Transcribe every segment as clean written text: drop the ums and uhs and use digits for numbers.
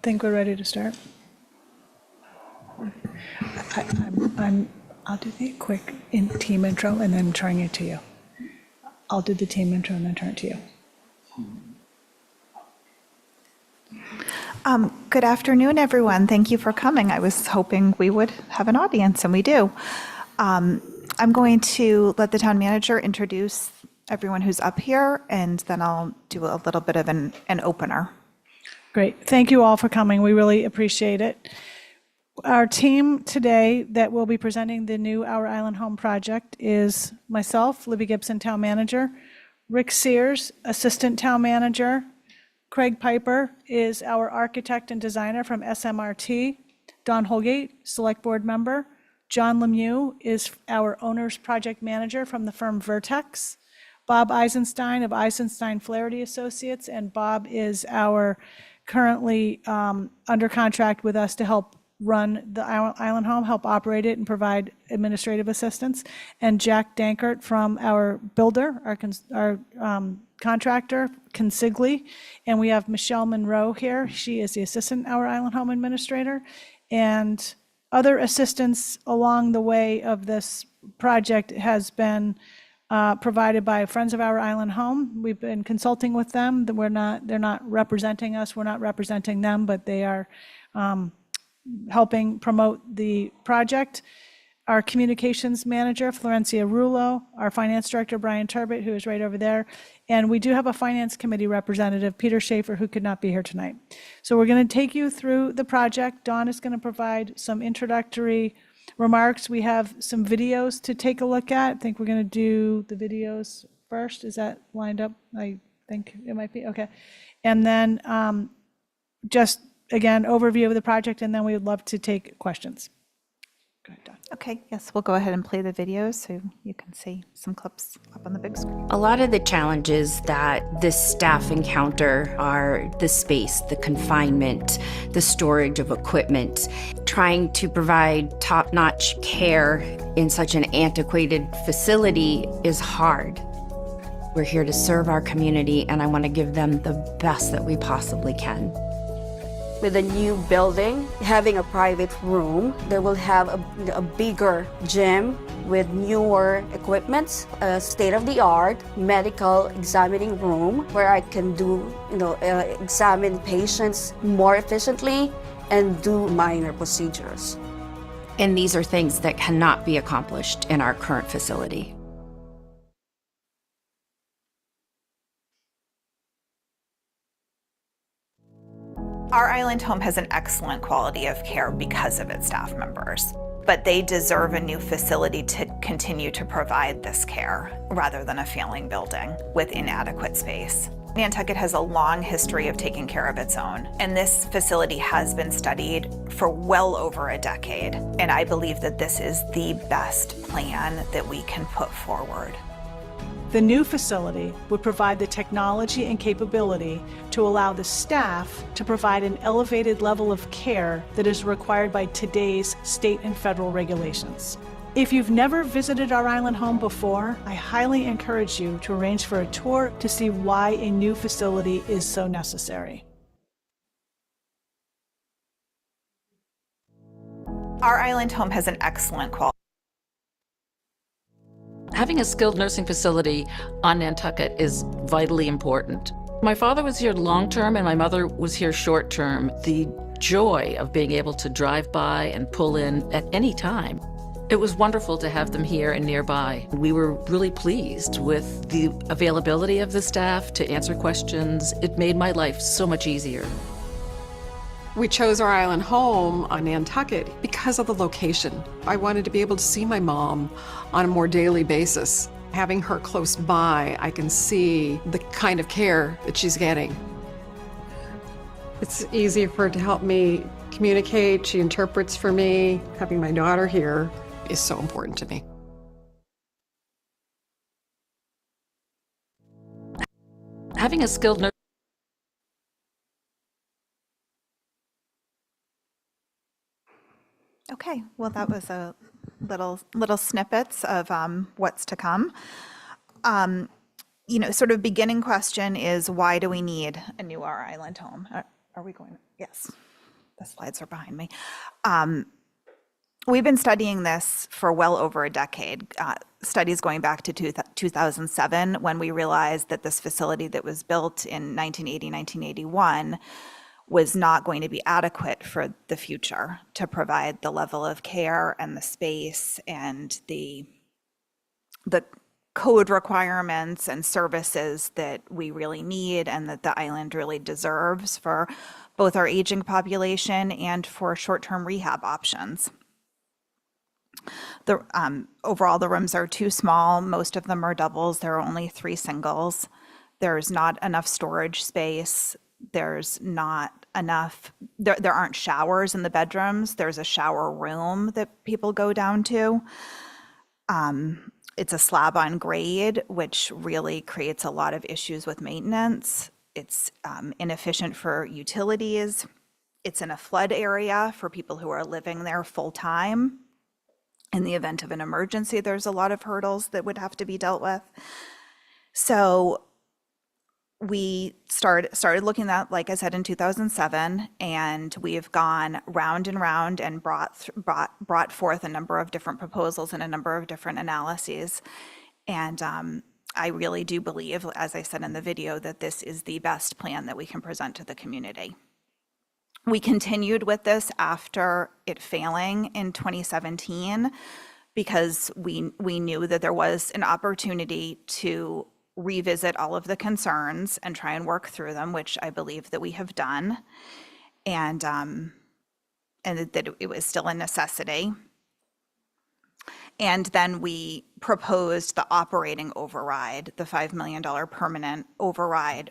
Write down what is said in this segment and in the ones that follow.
think we're ready to start. I'll do the quick team intro and then turn it to you. I'll do the team intro and then turn it to you. Good afternoon, everyone. Thank you for coming. I was hoping we would have an audience, and we do. I'm going to let the town manager introduce everyone who's up here, and then I'll do a little bit of an opener. Great. Thank you all for coming. We really appreciate it. Our team today that will be presenting the new Our Island Home project is myself, Libby Gibson, town manager, Rick Sears, assistant town manager, Craig Piper is our architect and designer from SMRT, Don Holgate, select board member, John Lemieux is our owner's project manager from the firm Vertex, Bob Eisenstein of Eisenstein Flaherty Associates, and Bob is our currently under contract with us to help run the Island Home, help operate it and provide administrative assistance. And Jack Dankert from our builder, our contractor, Consigli. And we have Michelle Monroe here. She is the assistant Our Island Home administrator. And other assistance along the way of this project has been provided by Friends of Our Island Home. We've been consulting with them. They're not representing us. We're not representing them, but they are helping promote the project. Our communications manager, Florencia Rulo, our finance director, Brian Turbett, who is right over there. And we do have a finance committee representative, Peter Schaefer, who could not be here tonight. So we're going to take you through the project. Dawn is going to provide some introductory remarks. We have some videos to take a look at. I think we're going to do the videos first. Is that lined up? I think it might be. Okay. And then just, again, overview of the project, and then we would love to take questions. Go ahead, Dawn. Okay, yes, we'll go ahead and play the video so you can see some clips up on the big screen. A lot of the challenges that this staff encounter are the space, the confinement, the storage of equipment. Trying to provide top-notch care in such an antiquated facility is hard. We're here to serve our community, and I want to give them the best that we possibly can. With a new building, having a private room, they will have a bigger gym with newer equipment, a state-of-the-art medical examining room where I can do, examine patients more efficiently and do minor procedures. And these are things that cannot be accomplished in our current facility. Our Island Home has an excellent quality of care because of its staff members, but they deserve a new facility to continue to provide this care rather than a failing building with inadequate space. Nantucket has a long history of taking care of its own, and this facility has been studied for well over a decade, and I believe that this is the best plan that we can put forward. The new facility would provide the technology and capability to allow the staff to provide an elevated level of care that is required by today's state and federal regulations. If you've never visited our Island Home before, I highly encourage you to arrange for a tour to see why a new facility is so necessary. Our Island Home has an excellent quality. Having a skilled nursing facility on Nantucket is vitally important. My father was here long-term and my mother was here short-term. The joy of being able to drive by and pull in at any time. It was wonderful to have them here and nearby. We were really pleased with the availability of the staff to answer questions. It made my life so much easier. We chose our island home on Nantucket because of the location. I wanted to be able to see my mom on a more daily basis. Having her close by, I can see the kind of care that she's getting. It's easy for her to help me communicate. She interprets for me. Having my daughter here is so important to me. Having a skilled nurse. Okay, well, that was a little snippets of what's to come. Sort of beginning question is, why do we need a new Our Island Home? Are we going? Yes. The slides are behind me. We've been studying this for well over a decade, studies going back to 2007, when we realized that this facility that was built in 1980, 1981 was not going to be adequate for the future to provide the level of care and the space and the code requirements and services that we really need and that the island really deserves for both our aging population and for short-term rehab options. Overall, the rooms are too small. Most of them are doubles. There are only 3 singles. There's not enough storage space. There's not enough, there aren't showers in the bedrooms. There's a shower room that people go down to. It's a slab on grade, which really creates a lot of issues with maintenance. It's inefficient for utilities. It's in a flood area for people who are living there full time. In the event of an emergency, there's a lot of hurdles that would have to be dealt with. So we started looking at, like I said, in 2007, and we've gone round and round and brought forth a number of different proposals and a number of different analyses. And I really do believe, as I said in the video, that this is the best plan that we can present to the community. We continued with this after it failing in 2017 because we knew that there was an opportunity to revisit all of the concerns and try and work through them, which I believe that we have done, and that it was still a necessity. And then we proposed the operating override, the $5 million permanent override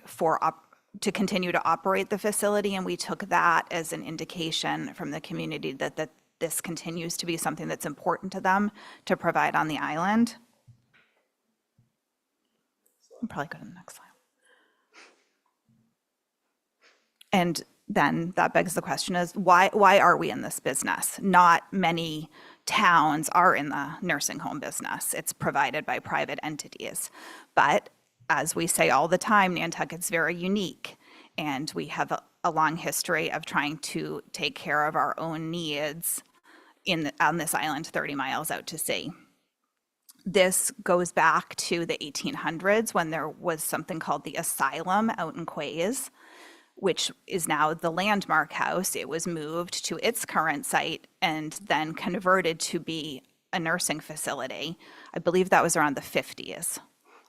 to continue to operate the facility, and we took that as an indication from the community that this continues to be something that's important to them to provide on the island. I'll probably go to the next slide. And then that begs the question is, why are we in this business? Not many towns are in the nursing home business. It's provided by private entities. But as we say all the time, Nantucket's very unique, and we have a long history of trying to take care of our own needs on this island 30 miles out to sea. This goes back to the 1800s when there was something called the Asylum out in Quays, which is now the Landmark House. It was moved to its current site and then converted to be a nursing facility. I believe that was around the 50s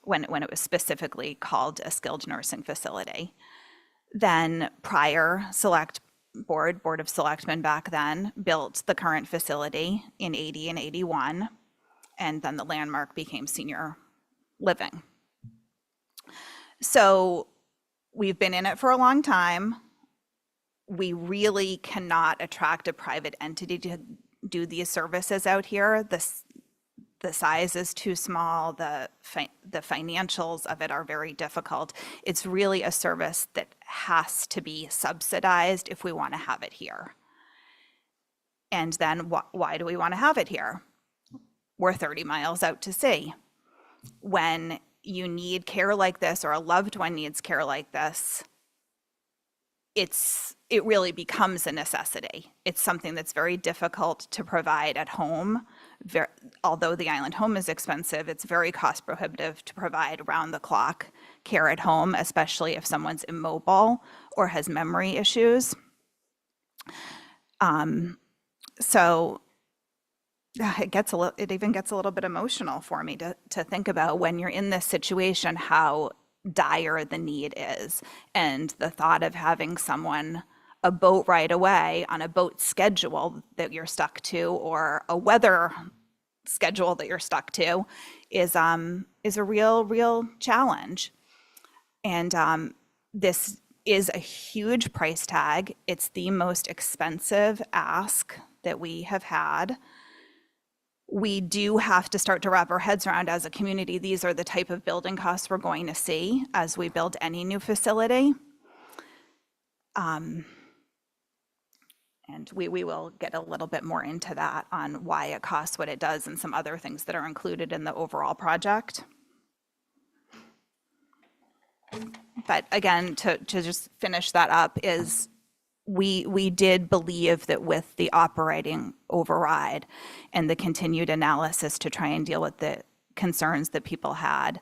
when it was specifically called a skilled nursing facility. Then prior Board of Selectmen back then built the current facility in 80 and 81, and then the Landmark became senior living. So we've been in it for a long time. We really cannot attract a private entity to do these services out here. The size is too small. The financials of it are very difficult. It's really a service that has to be subsidized if we want to have it here. And then why do we want to have it here? We're 30 miles out to sea. When you need care like this, or a loved one needs care like this, it really becomes a necessity. It's something that's very difficult to provide at home. Although the island home is expensive, it's very cost prohibitive to provide round-the-clock care at home, especially if someone's immobile or has memory issues. So it even gets a little bit emotional for me to think about when you're in this situation, how dire the need is, and the thought of having a boat right away on a boat schedule that you're stuck to, or a weather schedule that you're stuck to, is a real challenge. And this is a huge price tag. It's the most expensive ask that we have had. We do have to start to wrap our heads around, as a community, these are the type of building costs we're going to see as we build any new facility. And we will get a little bit more into that on why it costs what it does and some other things that are included in the overall project. But again, to just finish that up, is we did believe that with the operating override and the continued analysis to try and deal with the concerns that people had,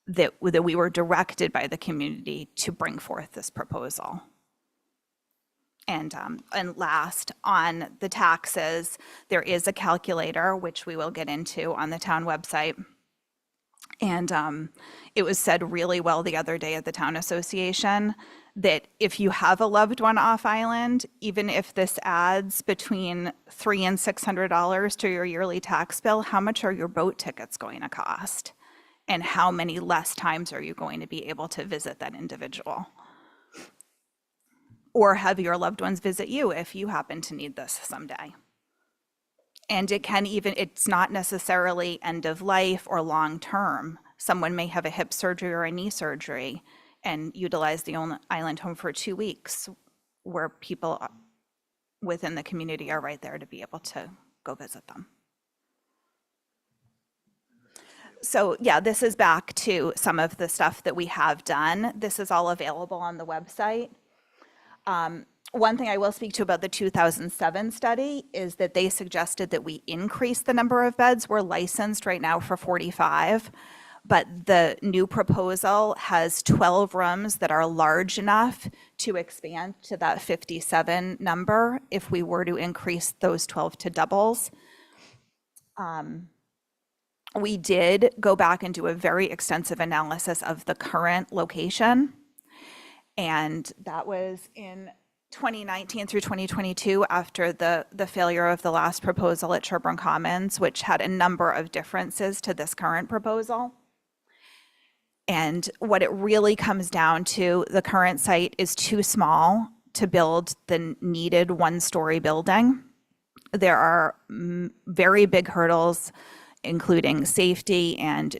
that we were directed by the community to bring forth this proposal. And last, on the taxes, there is a calculator, which we will get into on the town website. And it was said really well the other day at the town association that if you have a loved one off island, even if this adds between $300 and $600 to your yearly tax bill, how much are your boat tickets going to cost? And how many less times are you going to be able to visit that individual? Or have your loved ones visit you if you happen to need this someday. And it can even, it's not necessarily end of life or long term. Someone may have a hip surgery or a knee surgery and utilize the island home for 2 weeks, where people within the community are right there to be able to go visit them. So yeah, this is back to some of the stuff that we have done. This is all available on the website. One thing I will speak to about the 2007 study is that they suggested that we increase the number of beds. We're licensed right now for 45, but the new proposal has 12 rooms that are large enough to expand to that 57 number if we were to increase those 12 to doubles. We did go back and do a very extensive analysis of the current location, and that was in 2019 through 2022 after the failure of the last proposal at Sherburne Commons, which had a number of differences to this current proposal. And what it really comes down to, the current site is too small to build the needed one-story building. There are very big hurdles, including safety and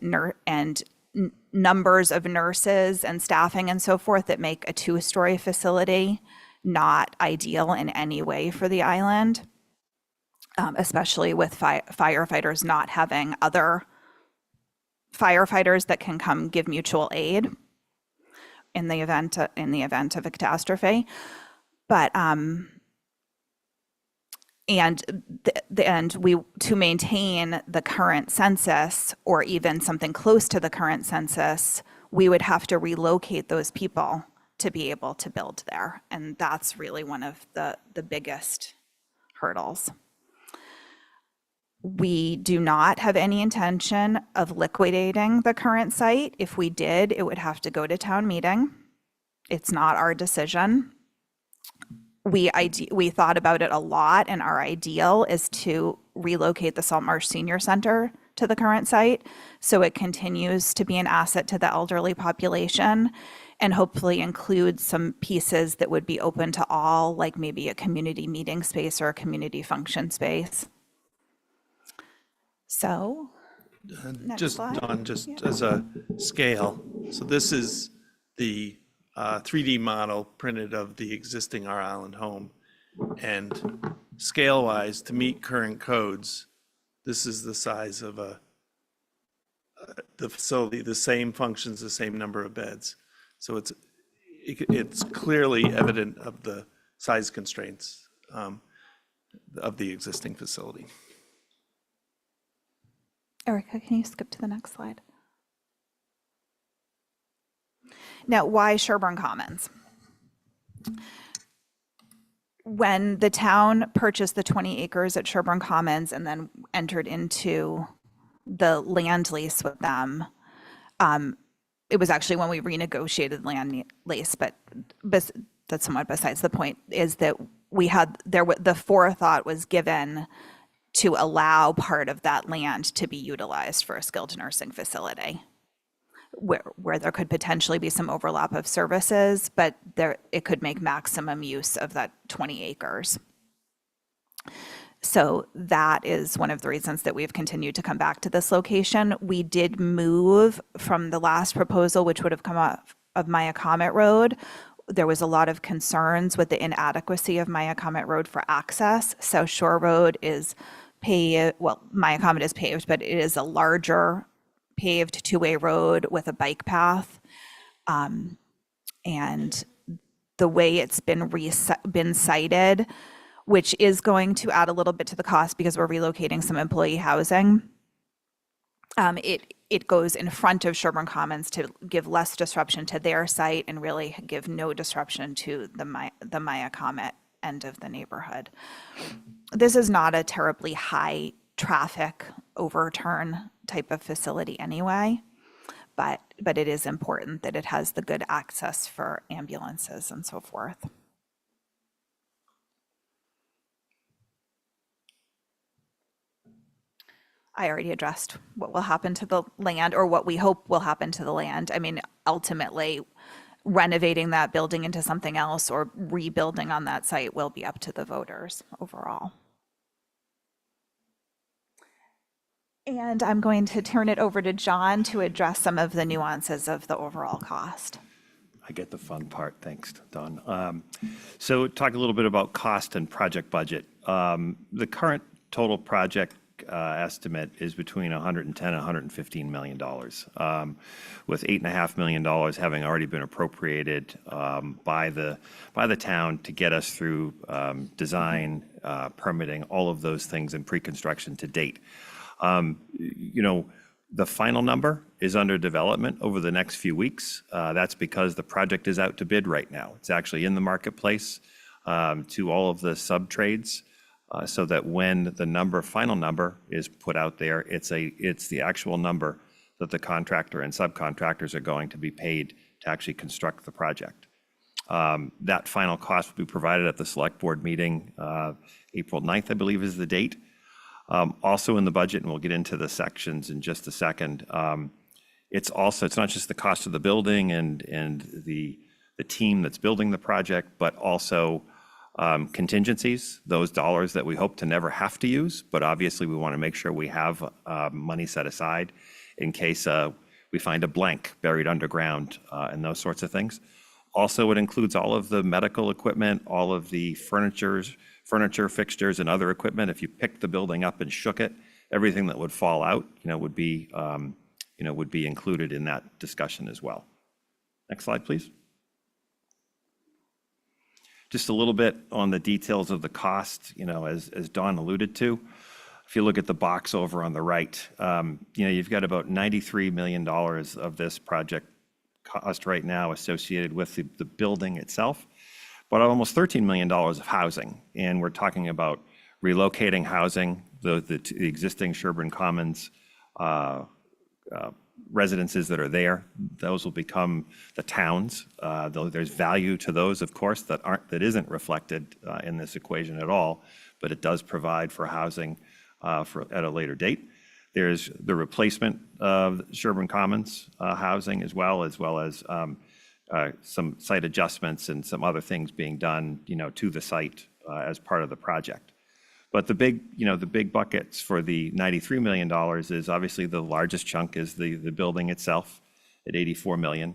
numbers of nurses and staffing and so forth, that make a two-story facility not ideal in any way for the island, especially with firefighters not having other firefighters that can come give mutual aid in the event of a catastrophe. But to maintain the current census, or even something close to the current census, we would have to relocate those people to be able to build there. And that's really one of the biggest hurdles. We do not have any intention of liquidating the current site. If we did, it would have to go to town meeting. It's not our decision. We thought about it a lot, and our ideal is to relocate the Saltmarsh Senior Center to the current site so it continues to be an asset to the elderly population, and hopefully include some pieces that would be open to all, like maybe a community meeting space or a community function space. So, Just, slide. Dawn, just as a scale, so this is the 3D model printed of the existing Our Island home. And scale-wise, to meet current codes, this is the size of the facility, the same functions, the same number of beds. So it's clearly evident of the size constraints of the existing facility. Erica, can you skip to the next slide? Now, why Sherburne Commons? When the town purchased the 20 acres at Sherburne Commons and then entered into the land lease with them, it was actually when we renegotiated land lease, but that's somewhat besides the point, is that the forethought was given to allow part of that land to be utilized for a skilled nursing facility, where there could potentially be some overlap of services, but it could make maximum use of that 20 acres. So that is one of the reasons that we've continued to come back to this location. We did move from the last proposal, which would have come off of Maya Comet Road. There was a lot of concerns with the inadequacy of Maya Comet Road for access. South Shore Road is paved, well, Maya Comet is paved, but it is a larger paved two-way road with a bike path. And the way it's been cited, which is going to add a little bit to the cost because we're relocating some employee housing. It goes in front of Sherburne Commons to give less disruption to their site and really give no disruption to the Maya Comet end of the neighborhood. This is not a terribly high traffic overturn type of facility anyway, but it is important that it has the good access for ambulances and so forth. I already addressed what will happen to the land, or what we hope will happen to the land. I mean, ultimately, renovating that building into something else or rebuilding on that site will be up to the voters overall. And I'm going to turn it over to John to address some of the nuances of the overall cost. I get the fun part. Thanks, Dawn. So talk a little bit about cost and project budget. The current total project estimate is between $110 and $115 million, with $8.5 million having already been appropriated by the town to get us through design, permitting, all of those things in pre-construction to date. The final number is under development over the next few weeks. That's because the project is out to bid right now. It's actually in the marketplace to all of the sub-trades. So that when the final number is put out there, it's the actual number that the contractor and subcontractors are going to be paid to actually construct the project. That final cost will be provided at the select board meeting, April 9th, I believe is the date. Also in the budget, and we'll get into the sections in just a second, it's not just the cost of the building and the team that's building the project, but also contingencies, those dollars that we hope to never have to use, but obviously we want to make sure we have money set aside in case we find a blank buried underground and those sorts of things. Also, it includes all of the medical equipment, all of the furniture, fixtures, and other equipment. If you picked the building up and shook it, everything that would fall out, would be included in that discussion as well. Next slide, please. Just a little bit on the details of the cost, as Dawn alluded to. If you look at the box over on the right, you've got about $93 million of this project cost right now associated with the building itself, but almost $13 million of housing. And we're talking about relocating housing, the existing Sherburne Commons residences that are there. Those will become the towns. There's value to those, of course, that isn't reflected in this equation at all, but it does provide for housing at a later date. There's the replacement of Sherburne Commons housing as well as some site adjustments and some other things being done, to the site as part of the project. But the big buckets for the $93 million is obviously the largest chunk is the building itself at $84 million.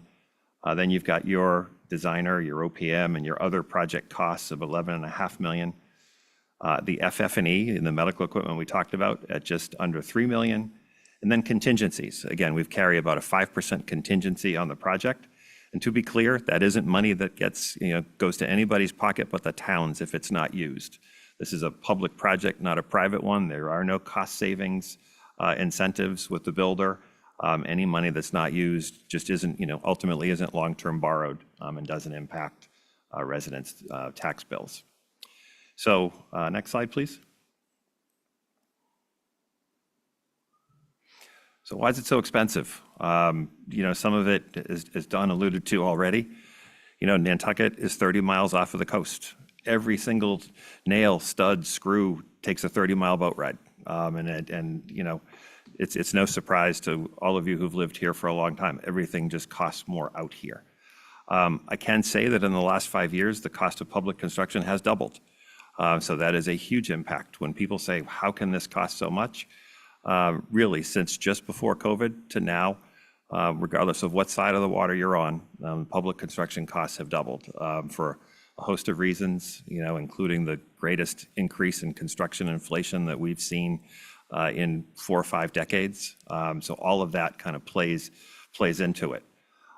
Then you've got your designer, your OPM, and your other project costs of $11.5 million. The FF&E and the medical equipment we talked about at just under $3 million. And then contingencies. Again, we've carried about a 5% contingency on the project. And to be clear, that isn't money that goes to anybody's pocket but the town's if it's not used. This is a public project, not a private one. There are no cost savings incentives with the builder. Any money that's not used just ultimately isn't long-term borrowed and doesn't impact residents' tax bills. So next slide, please. So why is it so expensive? Some of it, as Dawn alluded to already, Nantucket is 30 miles off of the coast. Every single nail, stud, screw takes a 30-mile boat ride. It's no surprise to all of you who've lived here for a long time. Everything just costs more out here. I can say that in the last 5 years, the cost of public construction has doubled. So that is a huge impact. When people say, how can this cost so much? Really, since just before COVID to now, regardless of what side of the water you're on, public construction costs have doubled for a host of reasons, including the greatest increase in construction inflation that we've seen in 4 or 5 decades. So all of that kind of plays into it.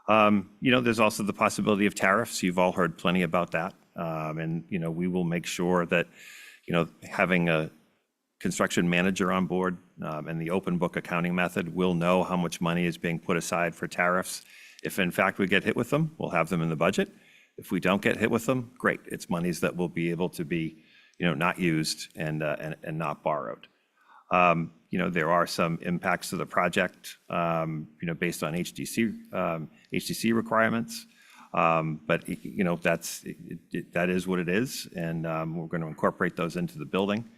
There's also the possibility of tariffs. You've all heard plenty about that. And we will make sure that, having a construction manager on board and the open book accounting method, we'll know how much money is being put aside for tariffs. If in fact we get hit with them, we'll have them in the budget. If we don't get hit with them, great. It's monies that will be able to be, not used and not borrowed. There are some impacts to the project, based on HDC requirements. But that is what it is, and we're going to incorporate those into the building.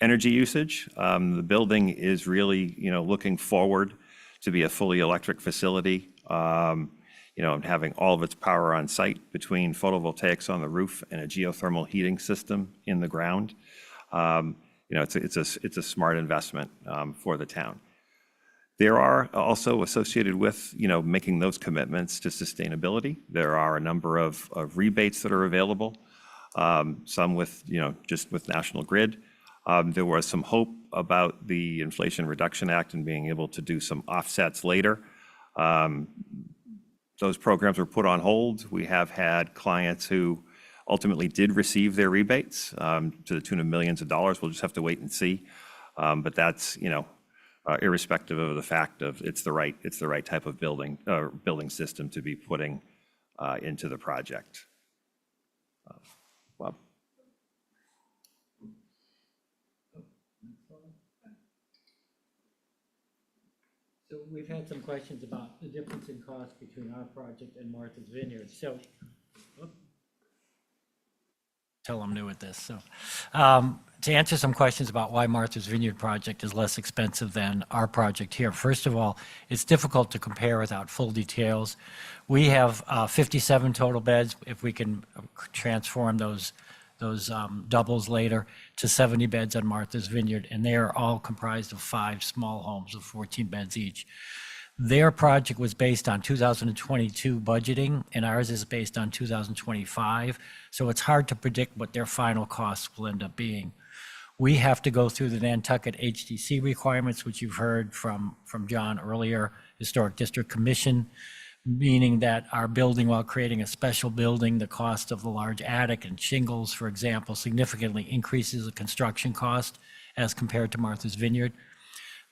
Energy usage, the building is really, looking forward to be a fully electric facility, and having all of its power on site between photovoltaics on the roof and a geothermal heating system in the ground. It's a smart investment for the town. There are also associated with, making those commitments to sustainability. There are a number of rebates that are available, some with, just with National Grid. There was some hope about the Inflation Reduction Act and being able to do some offsets later. Those programs were put on hold. We have had clients who ultimately did receive their rebates to the tune of millions of dollars. We'll just have to wait and see. But that's, irrespective of the fact of it's the right type of building system to be putting into the project. Bob? So we've had some questions about the difference in cost between our project and Martha's Vineyard. So, tell I'm new at this. So, to answer some questions about why Martha's Vineyard project is less expensive than our project here. First of all, it's difficult to compare without full details. We have 57 total beds. If we can transform those doubles later to 70 beds on Martha's Vineyard, and they are all comprised of 5 small homes of 14 beds each. Their project was based on 2022 budgeting, and ours is based on 2025, so it's hard to predict what their final costs will end up being. We have to go through the Nantucket HDC requirements, which you've heard from John earlier, Historic District Commission, meaning that our building, while creating a special building, the cost of the large attic and shingles, for example, significantly increases the construction cost as compared to Martha's Vineyard.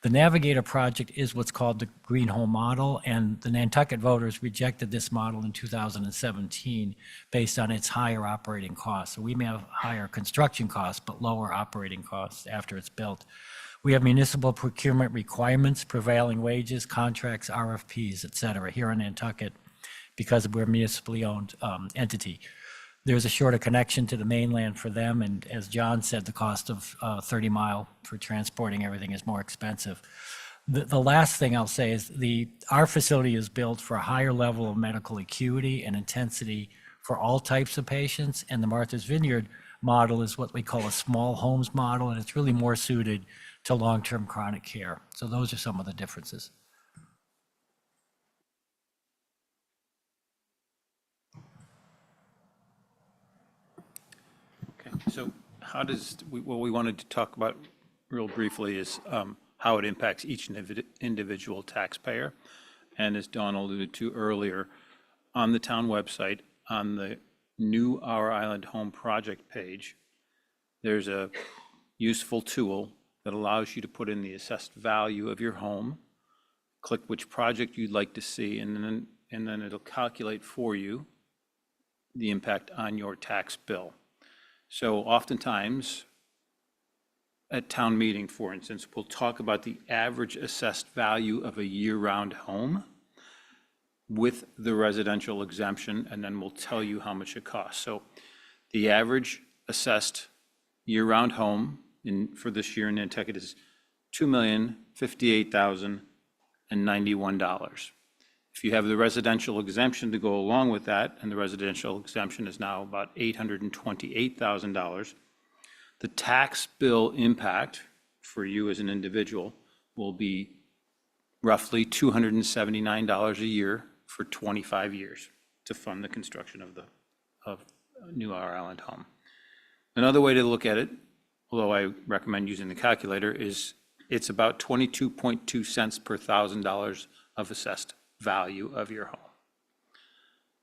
The Navigator project is what's called the Green Home Model, and the Nantucket voters rejected this model in 2017 based on its higher operating costs. So we may have higher construction costs, but lower operating costs after it's built. We have municipal procurement requirements, prevailing wages, contracts, RFPs, et cetera, here in Nantucket because we're a municipally owned entity. There's a shorter connection to the mainland for them, and as John said, the cost of 30 mile for transporting everything is more expensive. The last thing I'll say is our facility is built for a higher level of medical acuity and intensity for all types of patients, and the Martha's Vineyard model is what we call a small homes model, and it's really more suited to long-term chronic care. So those are some of the differences. So what we wanted to talk about real briefly is how it impacts each individual taxpayer. And as Dawn alluded to earlier, on the town website, on the new Our Island Home project page, there's a useful tool that allows you to put in the assessed value of your home, click which project you'd like to see, and then it'll calculate for you the impact on your tax bill. So oftentimes, at town meeting, for instance, we'll talk about the average assessed value of a year-round home with the residential exemption, and then we'll tell you how much it costs. So the average assessed year-round home for this year in Nantucket is $2,058,091. If you have the residential exemption to go along with that, and the residential exemption is now about $828,000, the tax bill impact for you as an individual will be roughly $279 a year for 25 years to fund the construction of new Our Island Home. Another way to look at it, although I recommend using the calculator, is it's about 22.2 cents per $1,000 of assessed value of your home.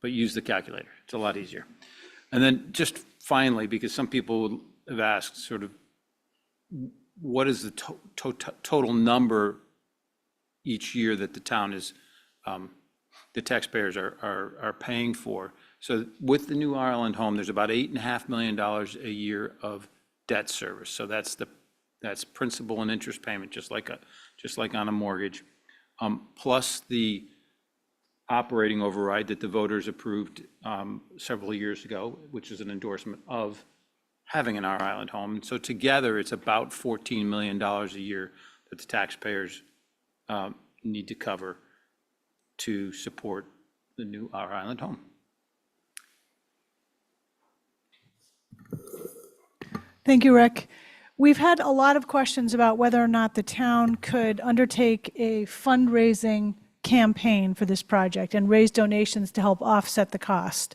but use the calculator. It's a lot easier. And then just finally, because some people have asked sort of, what is the total number each year that the town is, the taxpayers are paying for? So with the new Ireland home, there's about $8.5 million a year of debt service. So that's principal and interest payment, just like on a mortgage, plus the operating override that the voters approved several years ago, which is an endorsement of having an Our Island home. And so together, it's about $14 million a year that the taxpayers need to cover to support the new Our Island home. Thank you, Rick. We've had a lot of questions about whether or not the town could undertake a fundraising campaign for this project and raise donations to help offset the cost.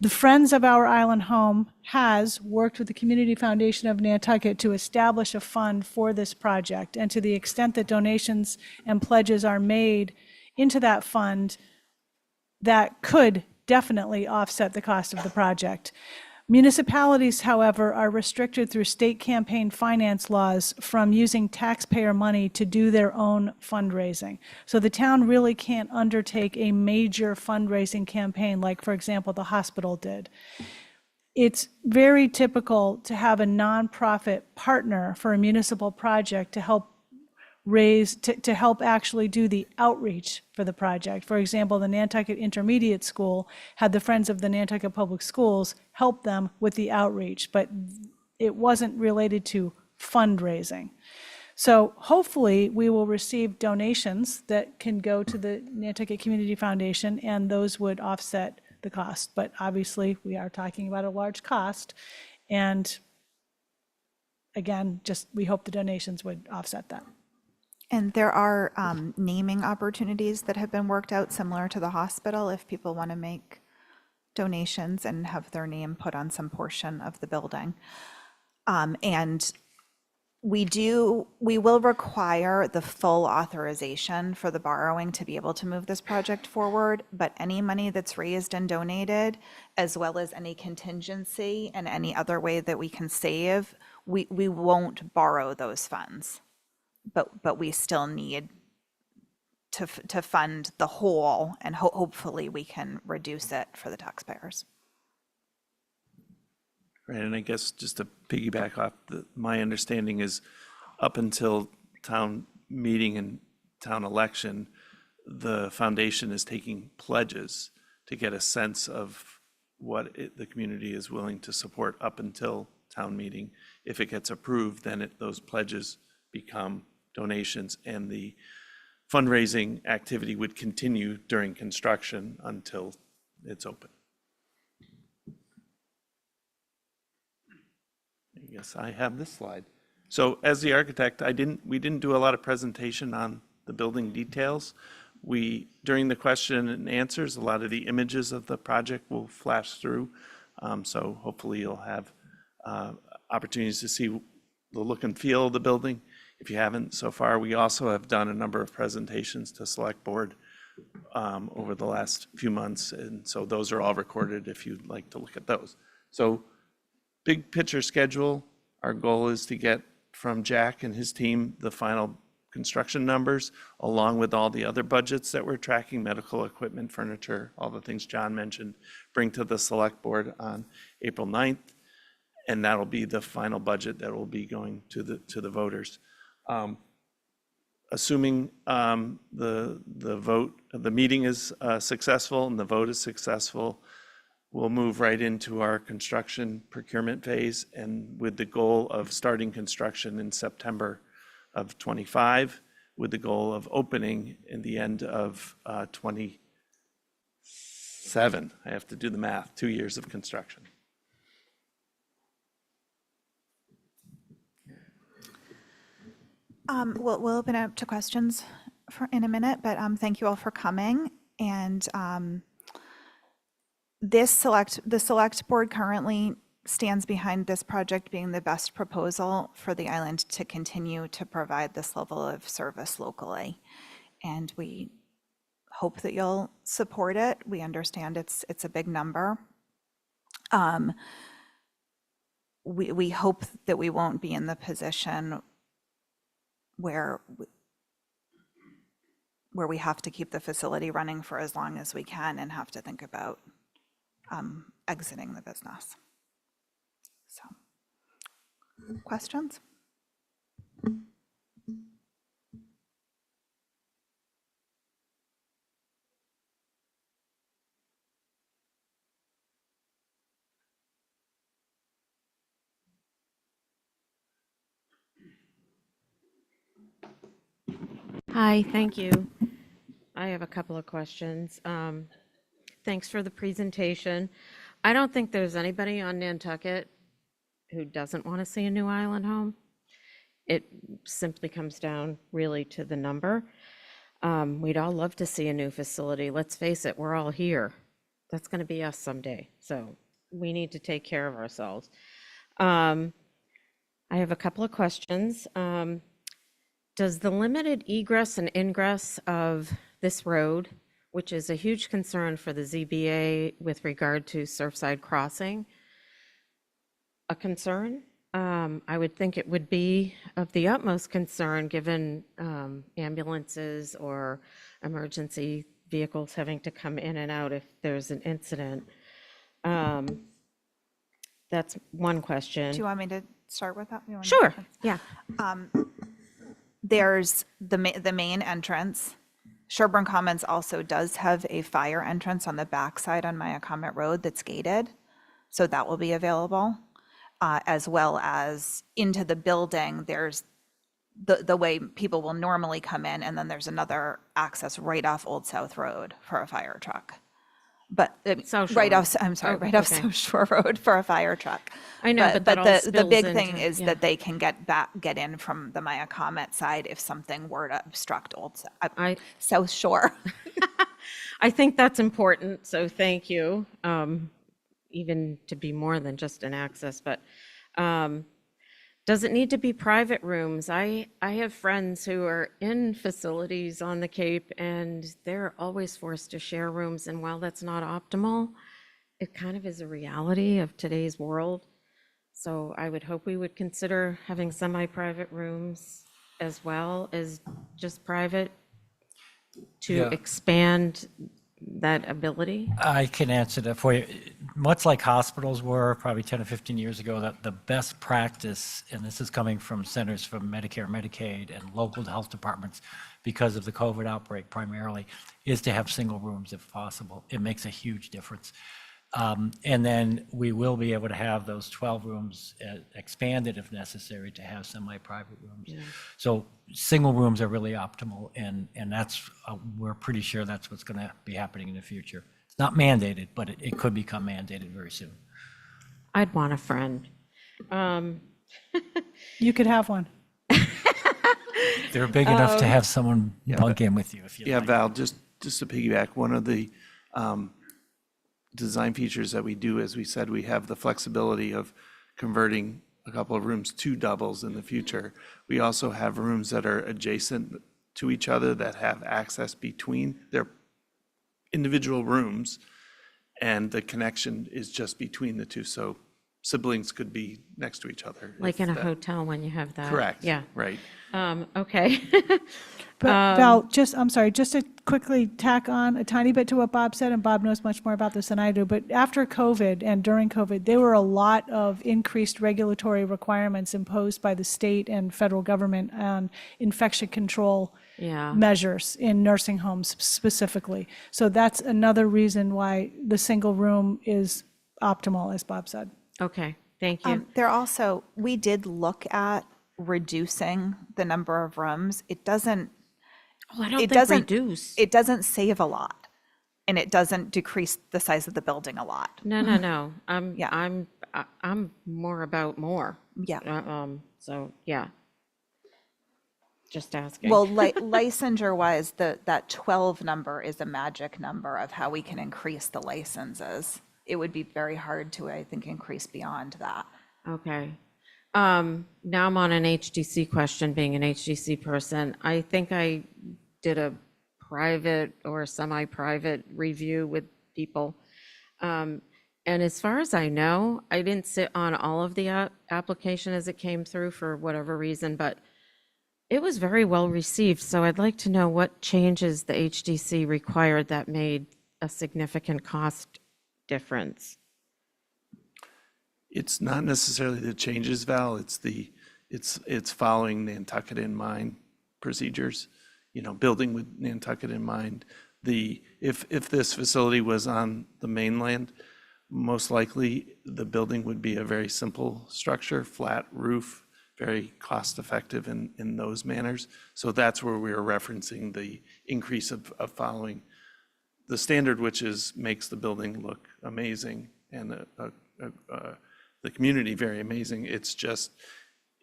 The Friends of Our Island Home has worked with the Community Foundation of Nantucket to establish a fund for this project, and to the extent that donations and pledges are made into that fund, that could definitely offset the cost of the project. Municipalities, however, are restricted through state campaign finance laws from using taxpayer money to do their own fundraising. So the town really can't undertake a major fundraising campaign like, for example, the hospital did. It's very typical to have a nonprofit partner for a municipal project to help to help actually do the outreach for the project. For example, the Nantucket Intermediate School had the Friends of the Nantucket Public Schools help them with the outreach, but it wasn't related to fundraising. So hopefully we will receive donations that can go to the Nantucket Community Foundation, and those would offset the cost. But obviously we are talking about a large cost, and again, just we hope the donations would offset that. And there are naming opportunities that have been worked out similar to the hospital if people want to make donations and have their name put on some portion of the building. And we will require the full authorization for the borrowing to be able to move this project forward, but any money that's raised and donated, as well as any contingency and any other way that we can save, we won't borrow those funds. But we still need to fund the whole, and hopefully we can reduce it for the taxpayers. Right, and I guess just to piggyback off, my understanding is up until town meeting and town election, the foundation is taking pledges to get a sense of what the community is willing to support up until town meeting. If it gets approved, then those pledges become donations, and the fundraising activity would continue during construction until it's open. I guess I have this slide. So as the architect, we didn't do a lot of presentation on the building details. During the question and answers, a lot of the images of the project will flash through. So hopefully you'll have opportunities to see the look and feel of the building. If you haven't so far, we also have done a number of presentations to Select Board over the last few months, and so those are all recorded if you'd like to look at those. So big picture schedule, our goal is to get from Jack and his team the final construction numbers, along with all the other budgets that we're tracking, medical equipment, furniture, all the things John mentioned, bring to the Select Board on April 9th, and that'll be the final budget that will be going to the voters. Assuming the vote, the meeting is successful and the vote is successful, we'll move right into our construction procurement phase, and with the goal of starting construction in September of 25, with the goal of opening in the end of 27. I have to do the math, 2 years of construction. We'll open up to questions in a minute, but thank you all for coming. And the Select Board currently stands behind this project being the best proposal for the island to continue to provide this level of service locally. And we hope that you'll support it. We understand it's a big number. We hope that we won't be in the position where we have to keep the facility running for as long as we can and have to think about exiting the business. So, questions? Hi, thank you. I have a couple of questions. Thanks for the presentation. I don't think there's anybody on Nantucket who doesn't want to see a new island home. It simply comes down really to the number. We'd all love to see a new facility. Let's face it, we're all here. That's going to be us someday. So we need to take care of ourselves. I have a couple of questions. Does the limited egress and ingress of this road, which is a huge concern for the ZBA with regard to Surfside Crossing, a concern? I would think it would be of the utmost concern given ambulances or emergency vehicles having to come in and out if there's an incident. That's one question. Do you want me to start with that? You want me Sure, to- yeah. There's the main entrance. Sherburne Commons also does have a fire entrance on the backside on Maya Comet Road that's gated, so that will be available, as well as into the building. There's the way people will normally come in, and then there's another access right off Old South Road for a fire truck. But South Shore. right off, I'm sorry, Oh, right off okay. South Shore Road for a fire truck. I know, but that all the spills big thing into- is yeah. that they can get in from the Maya Comet side if something were to obstruct South Shore. I think that's important, so thank you, even to be more than just an access, but does it need to be private rooms? I have friends who are in facilities on the Cape and they're always forced to share rooms, and while that's not optimal, it kind of is a reality of today's world. So I would hope we would consider having semi-private rooms as well as just private to Yeah. expand that ability. I can answer that for you. Much like hospitals were probably 10 or 15 years ago, that the best practice, and this is coming from centers for Medicare, Medicaid, and local health departments because of the COVID outbreak primarily, is to have single rooms if possible. It makes a huge difference. And then we will be able to have those 12 rooms expanded if necessary to have semi-private rooms. So single rooms are really optimal, and that's, we're pretty sure that's what's going to be happening in the future. It's not mandated, but it could become mandated very soon. I'd want a friend. You could have one. They're big enough to have someone bunk in with you if you Yeah, like. Val, just to piggyback, one of the design features that we do, as we said, we have the flexibility of converting a couple of rooms to doubles in the future. We also have rooms that are adjacent to each other that have access between their individual rooms, and the connection is just between the two. So siblings could be next to each other. Like if in a that- hotel when you have that. Correct. Yeah. Right. Okay. But Val, I'm sorry, just to quickly tack on a tiny bit to what Bob said, and Bob knows much more about this than I do, but after COVID and during COVID, there were a lot of increased regulatory requirements imposed by the state and federal government on infection control Yeah. measures in nursing homes specifically. So that's another reason why the single room is optimal, as Bob said. Okay, thank you. We did look at reducing the number of rooms. It doesn't Oh, I don't it think doesn't reduce. it doesn't save a lot, and it doesn't decrease the size of the building a lot. No. Yeah. I'm more about more. Yeah. So, yeah. Just asking. Well, licensure wise, that 12 number is a magic number of how we can increase the licenses. It would be very hard to, I think, increase beyond that. Okay. Now I'm on an HDC question, being an HDC person. I think I did a private or semi-private review with people. And as far as I know, I didn't sit on all of the application as it came through for whatever reason, but it was very well received. So I'd like to know what changes the HDC required that made a significant cost difference. It's not necessarily the changes, Val, it's following Nantucket in mind procedures, building with Nantucket in mind. If this facility was on the mainland, most likely the building would be a very simple structure, flat roof, very cost effective in those manners. So that's where we are referencing the increase of following the standard, which makes the building look amazing and the community very amazing. It's just,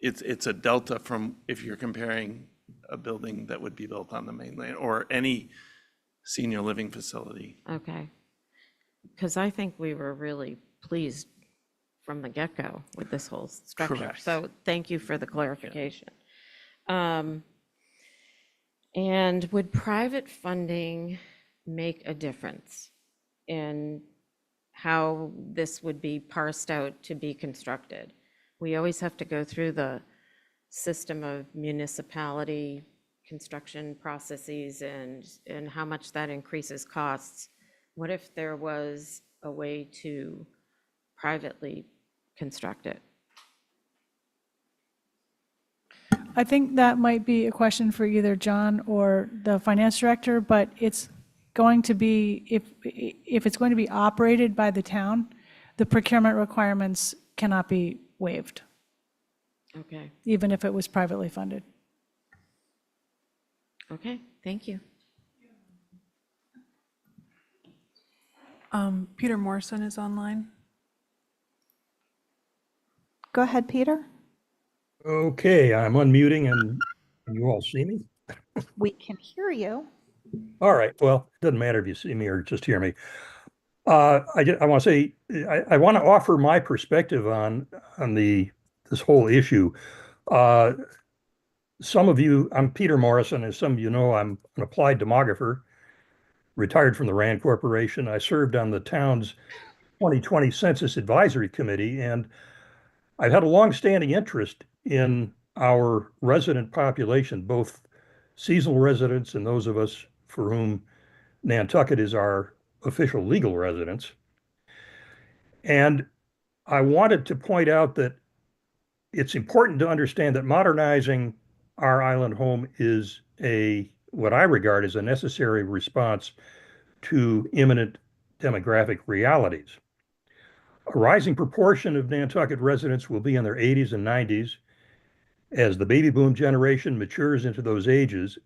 it's a delta from if you're comparing a building that would be built on the mainland or any senior living facility. Okay. Because I think we were really pleased from the get-go with this whole structure. Correct. So thank you for the clarification. And would private funding make a difference in how this would be parsed out to be constructed? We always have to go through the system of municipality construction processes and how much that increases costs. What if there was a way to privately construct it? I think that might be a question for either John or the finance director, but it's going to be, if it's going to be operated by the town, the procurement requirements cannot be waived, Okay, even if it was privately funded. okay, thank you. Peter Morrison is online. Go ahead, Peter. Okay, I'm unmuting and can you all see me? We can hear you. All right, well, it doesn't matter if you see me or just hear me. I want to say, I want to offer my perspective on this whole issue. Some of you, I'm Peter Morrison, as some of you know, I'm an applied demographer, retired from the RAND Corporation. I served on the town's 2020 Census Advisory Committee, and I've had a long-standing interest in our resident population, both seasonal residents and those of us for whom Nantucket is our official legal residence. And I wanted to point out that it's important to understand that modernizing our island home is what I regard as a necessary response to imminent demographic realities. A rising proportion of Nantucket residents will be in their 80s and 90s as the baby boom generation matures into those ages.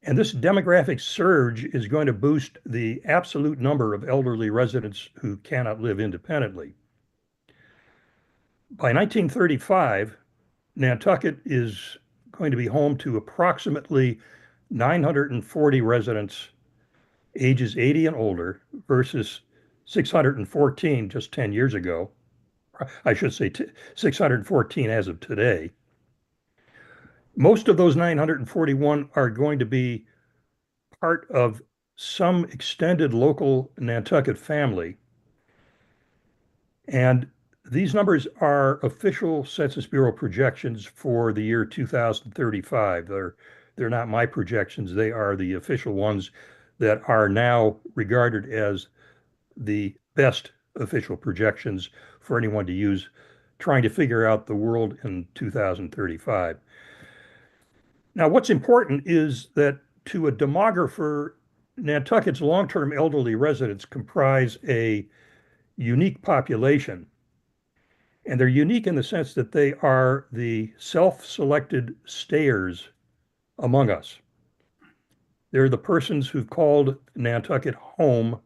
And this demographic surge is going to boost the absolute number of elderly residents who cannot live independently. By 1935, Nantucket is going to be home to approximately 940 residents ages 80 and older versus 614 just 10 years ago. I should say 614 as of today. Most of those 941 are going to be part of some extended local Nantucket family. And these numbers are official Census Bureau projections for the year 2035. They're not my projections. They are the official ones that are now regarded as the best official projections for anyone to use trying to figure out the world in 2035. Now, what's important is that to a demographer, Nantucket's long-term elderly residents comprise a unique population. And they're unique in the sense that they are the self-selected stayers among us. They're the persons who've called Nantucket home,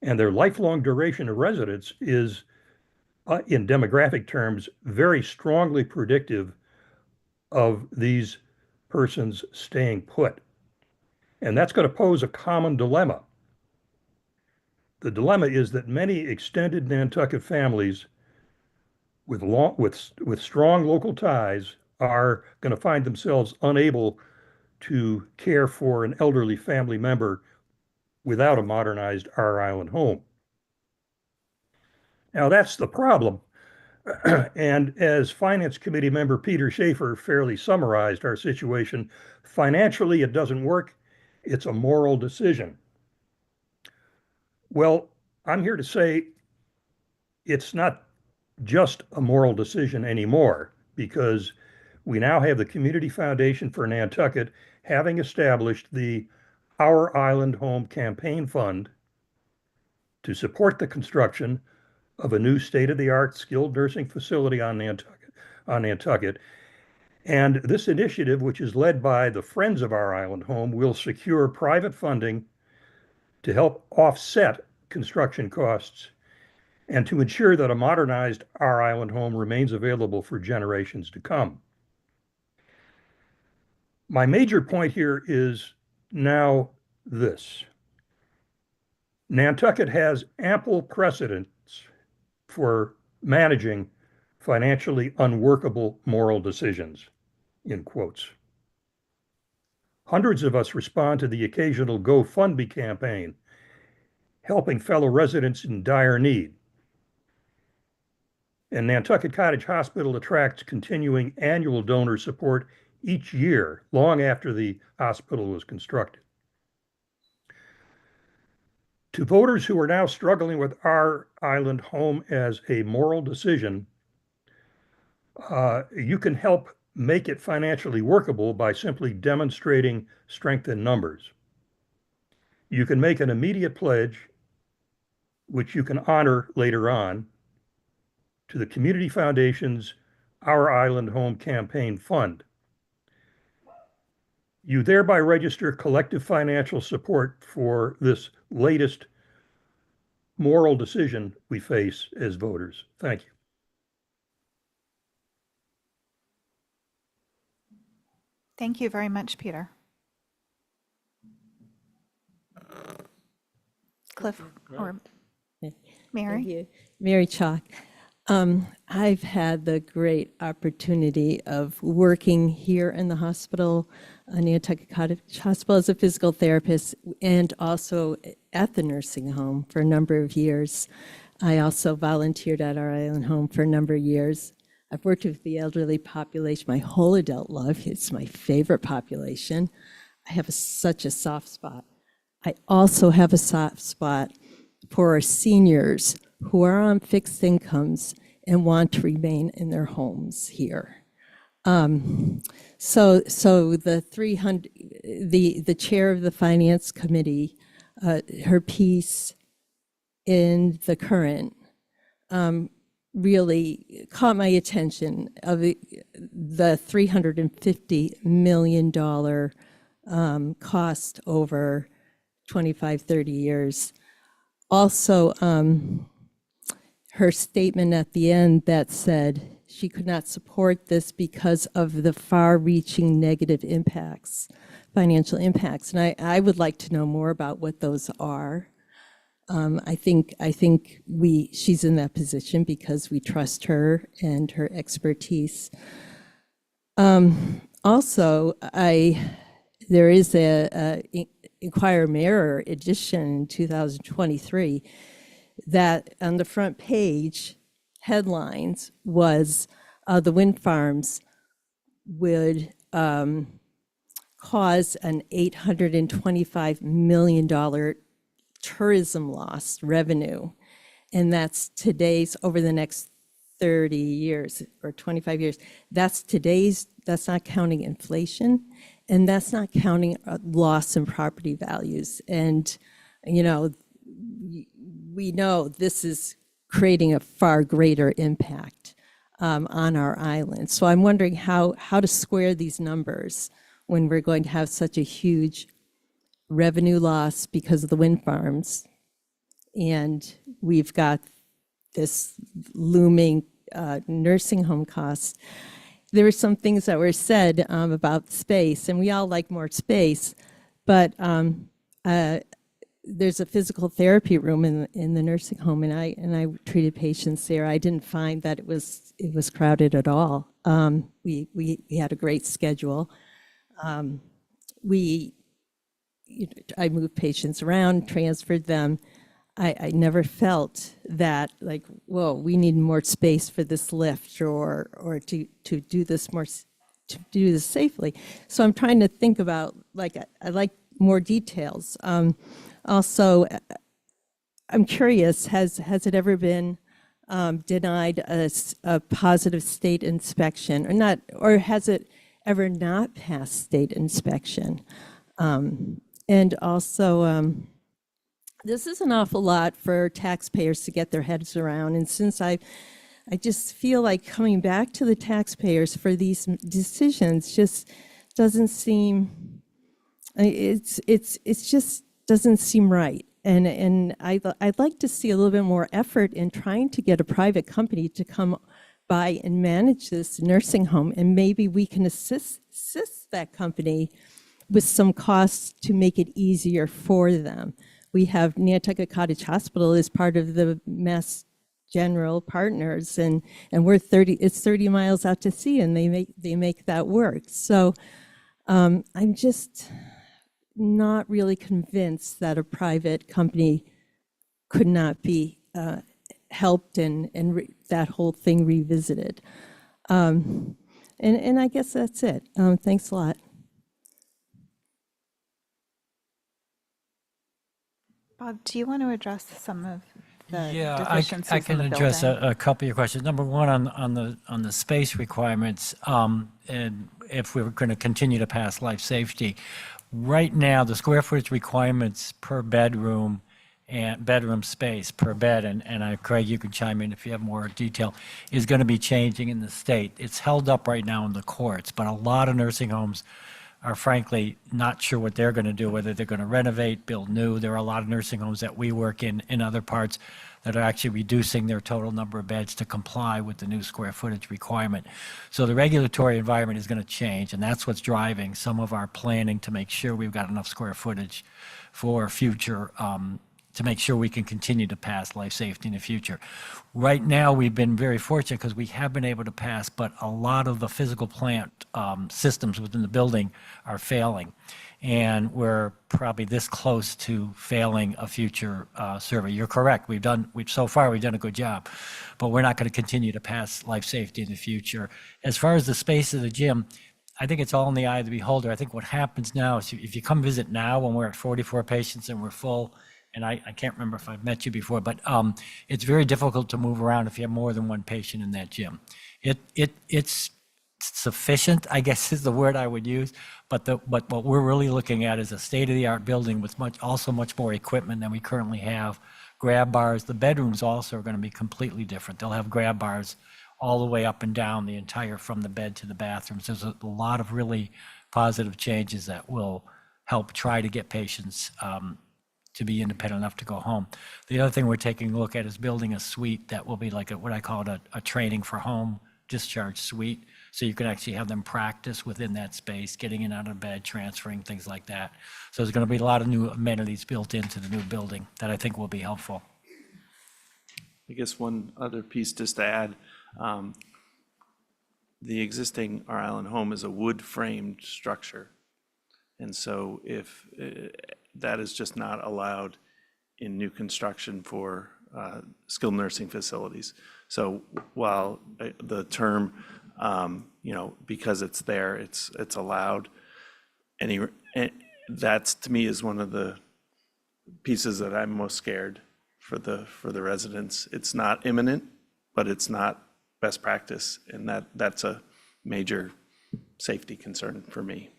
and their lifelong duration of residence is, in demographic terms, very strongly predictive of these persons staying put. And that's going to pose a common dilemma. The dilemma is that many extended Nantucket families with strong local ties are going to find themselves unable to care for an elderly family member without a modernized Our Island home. Now, that's the problem. And as Finance Committee member Peter Schaefer fairly summarized our situation, financially it doesn't work. It's a moral decision. Well, I'm here to say it's not just a moral decision anymore, because we now have the Community Foundation for Nantucket having established the Our Island Home Campaign Fund to support the construction of a new state-of-the-art skilled nursing facility on Nantucket. And this initiative, which is led by the Friends of Our Island Home, will secure private funding to help offset construction costs and to ensure that a modernized Our Island home remains available for generations to come. My major point here is now this. Nantucket has ample precedents for managing financially unworkable moral decisions, in quotes. Hundreds of us respond to the occasional GoFundMe campaign, helping fellow residents in dire need. And Nantucket Cottage Hospital attracts continuing annual donor support each year, long after the hospital was constructed. To voters who are now struggling with Our Island home as a moral decision, you can help make it financially workable by simply demonstrating strength in numbers. You can make an immediate pledge, which you can honor later on, to the Community Foundation's Our Island Home Campaign Fund. You thereby register collective financial support for this latest moral decision we face as voters. Thank you. Thank you very much, Peter. Cliff or Mary? Thank you. Mary Chalk. I've had the great opportunity of working here in the hospital, Nantucket Cottage Hospital, as a physical therapist, and also at the nursing home for a number of years. I also volunteered at Our Island Home for a number of years. I've worked with the elderly population my whole adult life. It's my favorite population. I have such a soft spot. I also have a soft spot for our seniors who are on fixed incomes and want to remain in their homes here. So the chair of the finance committee, her piece in the Current really caught my attention of the $350 million cost over 25, 30 years. Also, her statement at the end that said she could not support this because of the far-reaching negative impacts, financial impacts. And I would like to know more about what those are. I think she's in that position because we trust her and her expertise. Also, there is a Inquirer Mirror edition in 2023 that on the front page headlines was the wind farms would cause an $825 million tourism loss revenue. And that's today's, over the next 30 years or 25 years, that's not counting inflation, and that's not counting loss in property values. And, you know, we know this is creating a far greater impact on our island. So I'm wondering how to square these numbers when we're going to have such a huge revenue loss because of the wind farms, and we've got this looming nursing home costs. There were some things that were said about space, and we all like more space, but there's a physical therapy room in the nursing home, and I treated patients there. I didn't find that it was crowded at all. We had a great schedule. I moved patients around, transferred them. I never felt that like, whoa, we need more space for this lift or to do this more, to do this safely. So I'm trying to think about, like, I like more details. Also, I'm curious, has it ever been denied a positive state inspection or not, or has it ever not passed state inspection? And also, this is an awful lot for taxpayers to get their heads around. And since I just feel like coming back to the taxpayers for these decisions just doesn't seem, it's just doesn't seem right. And I'd like to see a little bit more effort in trying to get a private company to come by and manage this nursing home. And maybe we can assist that company with some costs to make it easier for them. We have Nantucket Cottage Hospital as part of the Mass General Partners, and it's 30 miles out to sea, and they make that work. So I'm just not really convinced that a private company could not be helped and that whole thing revisited. And I guess that's it. Thanks a lot. Bob, do you want to address some of the Yeah, deficiencies I can in the address building? a couple of your questions. Number one, on the space requirements, and if we're going to continue to pass life safety, right now the square footage requirements per bedroom and bedroom space per bed, and Craig, you can chime in if you have more detail, is going to be changing in the state. It's held up right now in the courts, but a lot of nursing homes are frankly not sure what they're going to do, whether they're going to renovate, build new. There are a lot of nursing homes that we work in other parts that are actually reducing their total number of beds to comply with the new square footage requirement. So the regulatory environment is going to change, and that's what's driving some of our planning to make sure we've got enough square footage for future, to make sure we can continue to pass life safety in the future. Right now, we've been very fortunate because we have been able to pass, but a lot of the physical plant systems within the building are failing. And we're probably this close to failing a future survey. You're correct. So far, we've done a good job, but we're not going to continue to pass life safety in the future. As far as the space of the gym, I think it's all in the eye of the beholder. I think what happens now is if you come visit now when we're at 44 patients and we're full, and I can't remember if I've met you before, but it's very difficult to move around if you have more than one patient in that gym. It's sufficient, I guess is the word I would use, but what we're really looking at is a state-of-the-art building with much more equipment than we currently have. Grab bars, the bedrooms also are going to be completely different. They'll have grab bars all the way up and down the entire, from the bed to the bathrooms. There's a lot of really positive changes that will help try to get patients to be independent enough to go home. The other thing we're taking a look at is building a suite that will be like what I call a training for home discharge suite. So you can actually have them practice within that space, getting in and out of bed, transferring, things like that. So there's going to be a lot of new amenities built into the new building that I think will be helpful. I guess one other piece just to add, the existing our Island home is a wood framed structure. And so if that is just not allowed in new construction for skilled nursing facilities. So while the term, because it's there, it's allowed. That's to me is one of the pieces that I'm most scared for the residents. It's not imminent, but it's not best practice, and that's a major safety concern for me.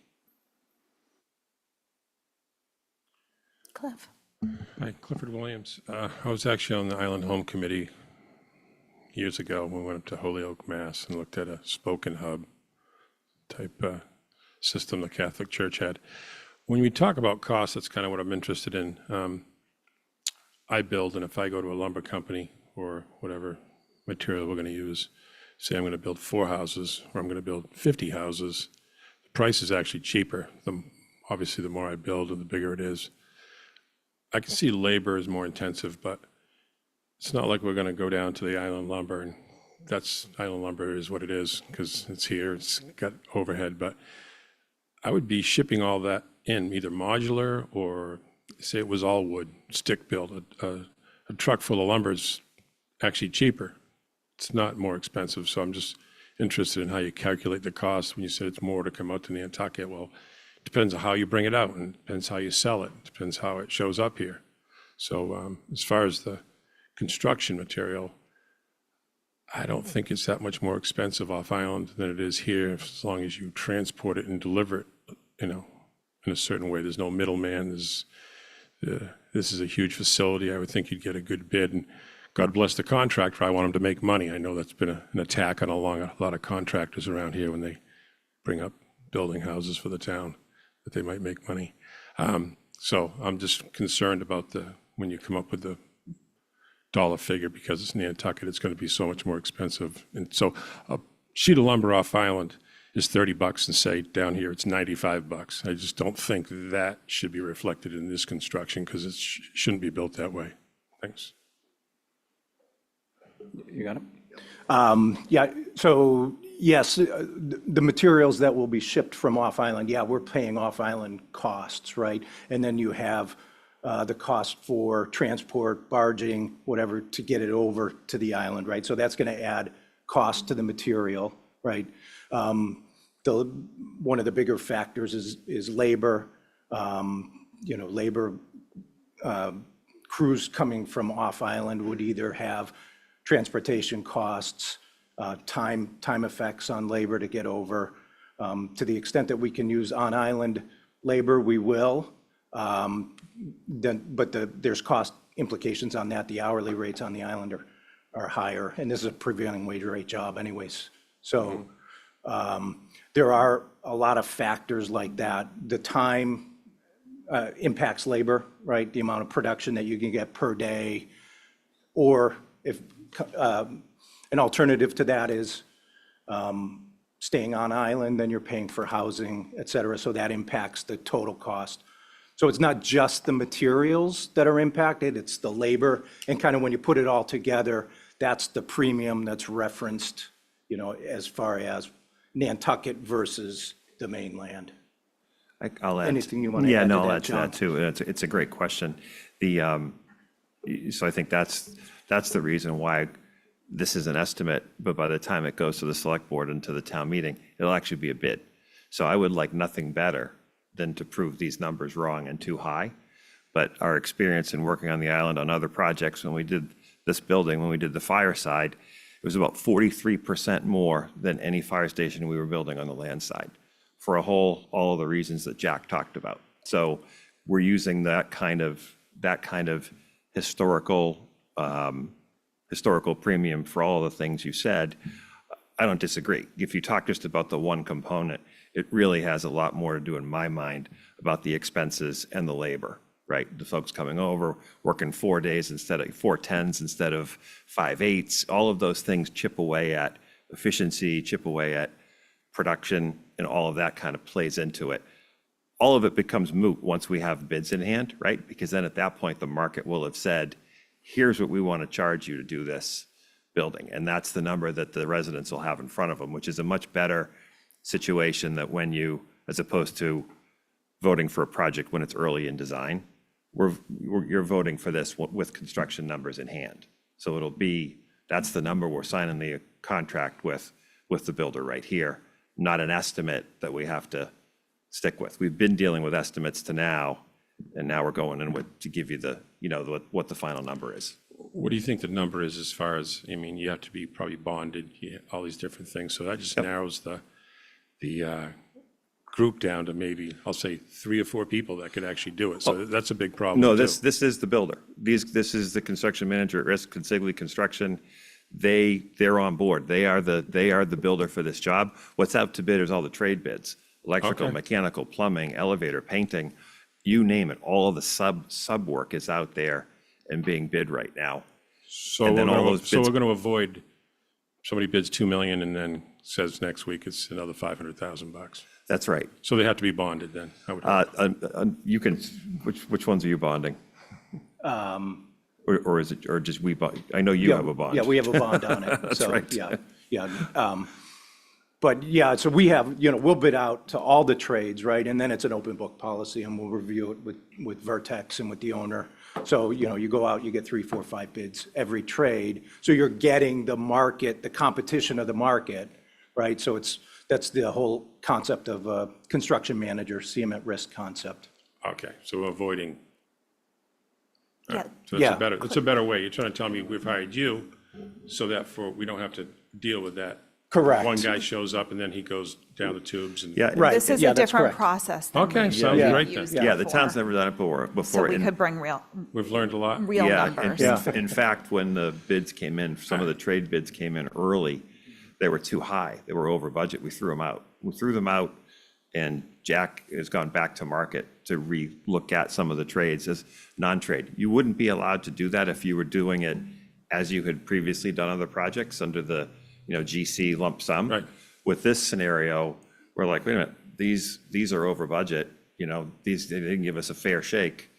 Cliff. Hi, Clifford Williams. I was actually on the Island Home Committee years ago when we went up to Holyoke, Mass. and looked at a spoken hub type system the Catholic Church had. When we talk about costs, that's kind of what I'm interested in. I build, and if I go to a lumber company or whatever material we're going to use, say I'm going to build 4 houses or I'm going to build 50 houses, the price is actually cheaper. Obviously, the more I build, the bigger it is. I can see labor is more intensive, but it's not like we're going to go down to the Island Lumber, and Island Lumber is what it is because it's here, it's got overhead, but I would be shipping all that in, either modular or say it was all wood, stick built. A truck full of lumber is actually cheaper. It's not more expensive. So I'm just interested in how you calculate the cost when you said it's more to come out to Nantucket. Well, it depends on how you bring it out, and it depends how you sell it. It depends how it shows up here. So as far as the construction material, I don't think it's that much more expensive off island than it is here, as long as you transport it and deliver it, in a certain way. There's no middleman. This is a huge facility. I would think you'd get a good bid, and God bless the contractor. I want him to make money. I know that's been an attack on a lot of contractors around here when they bring up building houses for the town, that they might make money. So I'm just concerned about when you come up with the dollar figure, because it's Nantucket, it's going to be so much more expensive. And so a sheet of lumber off island is $30, and say down here it's $95. I just don't think that should be reflected in this construction, because it shouldn't be built that way. Thanks. You got it? Yeah, so yes, the materials that will be shipped from off-island, yeah, we're paying off-island costs, right? And then you have the cost for transport, barging, whatever, to get it over to the island, right? So that's going to add cost to the material, right? One of the bigger factors is labor. Labor, crews coming from off-island would either have transportation costs, time effects on labor to get over. To the extent that we can use on-island labor, we will. But there's cost implications on that. The hourly rates on the island are higher, and this is a prevailing wage rate job anyways. So there are a lot of factors like that. The time impacts labor, right? The amount of production that you can get per day, or if an alternative to that is staying on island, then you're paying for housing, et cetera. So that impacts the total cost. So it's not just the materials that are impacted, it's the labor. And kind of when you put it all together, that's the premium that's referenced, as far as Nantucket versus the mainland. I'll add. Anything you want to add to that, I'll add to John? that too. It's a great question. So I think that's the reason why this is an estimate, but by the time it goes to the select board and to the town meeting, it'll actually be a bid. So I would like nothing better than to prove these numbers wrong and too high. But our experience in working on the island on other projects, when we did this building, when we did the fire side, it was about 43% more than any fire station we were building on the land side, for all of the reasons that Jack talked about. So we're using that kind of historical premium for all of the things you said. I don't disagree. If you talk just about the one component, it really has a lot more to do, in my mind, about the expenses and the labor, right? The folks coming over, working 4 days instead of 4 10s instead of 5 8s. All of those things chip away at efficiency, chip away at production, and all of that kind of plays into it. All of it becomes moot once we have bids in hand, right? Because then at that point, the market will have said, here's what we want to charge you to do this building. And that's the number that the residents will have in front of them, which is a much better situation that when you, as opposed to voting for a project when it's early in design, you're voting for this with construction numbers in hand. So that's the number we're signing the contract with the builder right here, not an estimate that we have to stick with. We've been dealing with estimates to now, and now we're going in to give you what the final number is. What do you think the number is, as far as, you have to be probably bonded, all these different things. So that just narrows the group down to maybe, I'll say, 3 or 4 people that could actually do it. So that's a big problem. No, too. this is the builder. This is the construction manager at risk, Consigli Construction. They're on board. They are the builder for this job. What's out to bid is all the trade bids: electrical, Okay. mechanical, plumbing, elevator, painting, you name it. All of the sub work is out there and being bid right now. So And we're then all going those to bids- avoid, somebody bids $2 million and then says next week it's another $500,000. That's right. So they have to be bonded then, I would hope. You can. Which ones are you bonding? Or is it, or just we bond? I know you have a bond. Yeah, we have a bond on it. That's So, right. Yeah. But yeah, so we have, we'll bid out to all the trades, right? And then it's an open book policy, and we'll review it with Vertex and with the owner. So, you go out, you get 3, 4, 5 bids every trade. So you're getting the market, the competition of the market, right? So that's the whole concept of a construction manager, see them at risk concept. Okay, so avoiding. all right, Yeah. So Yeah. that's a better way. You're trying to tell me we've hired you so that we don't have to deal with that. Correct. One guy shows up and then he goes down the tubes and. Yeah, Right. This is Yeah, a that's different correct. process than Okay, we've sounds Yeah. great then. used yeah, the before. town's never done it So before. we and- could bring real We've learned a lot. Yeah, numbers. in fact, when the bids came in, some of the trade bids came in early, they were too high. They were over budget. We threw them out. We threw them out, and Jack has gone back to market to re-look at some of the trades as non-trade. You wouldn't be allowed to do that if you were doing it as you had previously done other projects under the, GC lump sum. Right. With this scenario, we're like, wait a minute, these are over budget. They didn't give us a fair shake.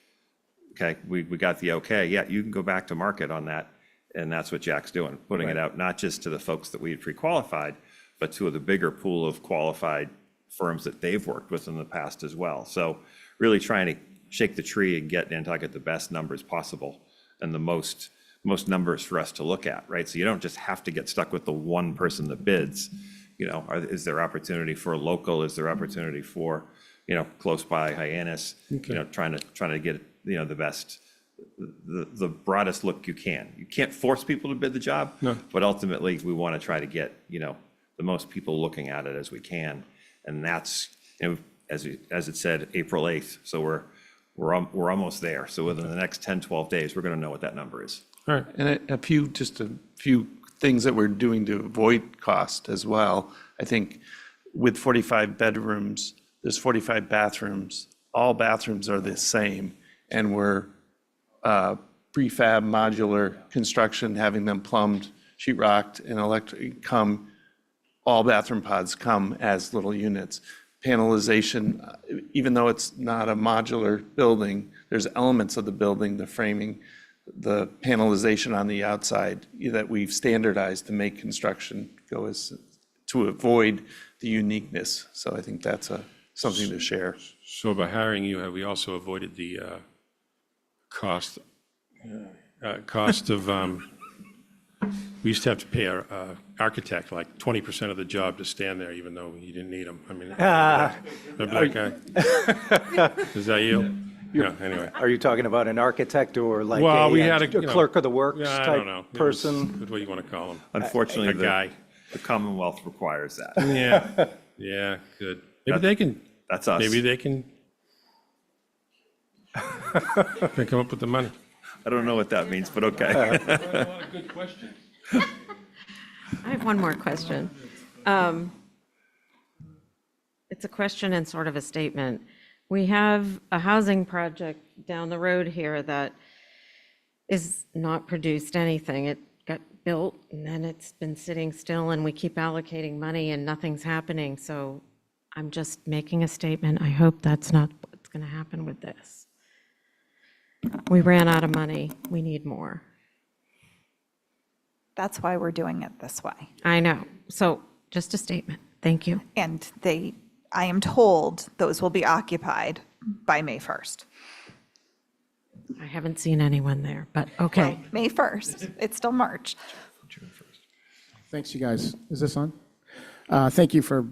Okay, we got the okay. Yeah, you can go back to market on that. And that's what Jack's doing, putting it out not just to the folks that we had pre-qualified, but to the bigger pool of qualified firms that they've worked with in the past as well. So really trying to shake the tree and get Nantucket the best numbers possible and the most numbers for us to look at, right? So you don't just have to get stuck with the one person that bids. Is there opportunity for a local? Is there opportunity for, close by Hyannis? Trying to get, the best, the broadest look you can. You can't force people to bid the job, but ultimately we want to try to get, the most people looking at it as we can. And that's, as it said, April 8th. So we're almost there. So within the next 10, 12 days, we're going to know what that number is. All right, and a few things that we're doing to avoid cost as well. I think with 45 bedrooms, there's 45 bathrooms. All bathrooms are the same, and we're prefab modular construction, having them plumbed, sheetrocked, and electric all bathroom pods come as little units. Panelization, even though it's not a modular building, there's elements of the building, the framing, the panelization on the outside that we've standardized to make construction go to avoid the uniqueness. So I think that's something to share. So by hiring you, have we also avoided the cost of, we used to have to pay our architect like 20% of the job to stand there, even though you didn't need him. I mean, the black guy. Is that you? Yeah, anyway. Are you talking about an architect or like Well, we had a clerk of the works I type don't know. person? What do you want to call him? Unfortunately, A guy. the Commonwealth requires that. Yeah, yeah, good. Maybe they can. That's us. Maybe they can come up with the money. I don't know what that means, but okay. A lot of good questions. I have one more question. It's a question and sort of a statement. We have a housing project down the road here that is not produced anything. It got built and then it's been sitting still and we keep allocating money and nothing's happening. So I'm just making a statement. I hope that's not what's going to happen with this. We ran out of money. We need more. That's why we're doing it this way. I know. So just a statement. Thank you. And I am told those will be occupied by May 1st. I haven't seen anyone there, but okay. May 1st. It's still March. Thanks, you guys. Is this on? Thank you for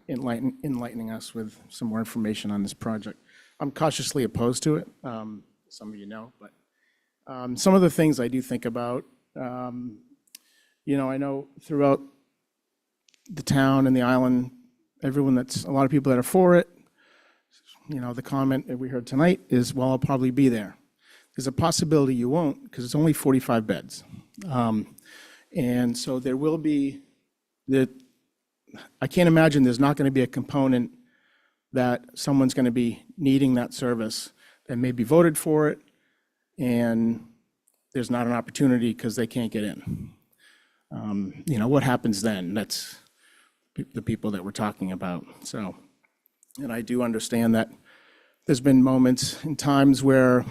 enlightening us with some more information on this project. I'm cautiously opposed to it, some of you know, but some of the things I do think about, I know throughout the town and the island, a lot of people that are for it, the comment that we heard tonight is, well, I'll probably be there. There's a possibility you won't, because it's only 45 beds. And so there will be, I can't imagine there's not going to be a component that someone's going to be needing that service that may be voted for it, and there's not an opportunity because they can't get in. What happens then? That's the people that we're talking about. So, and I do understand that there's been moments and times where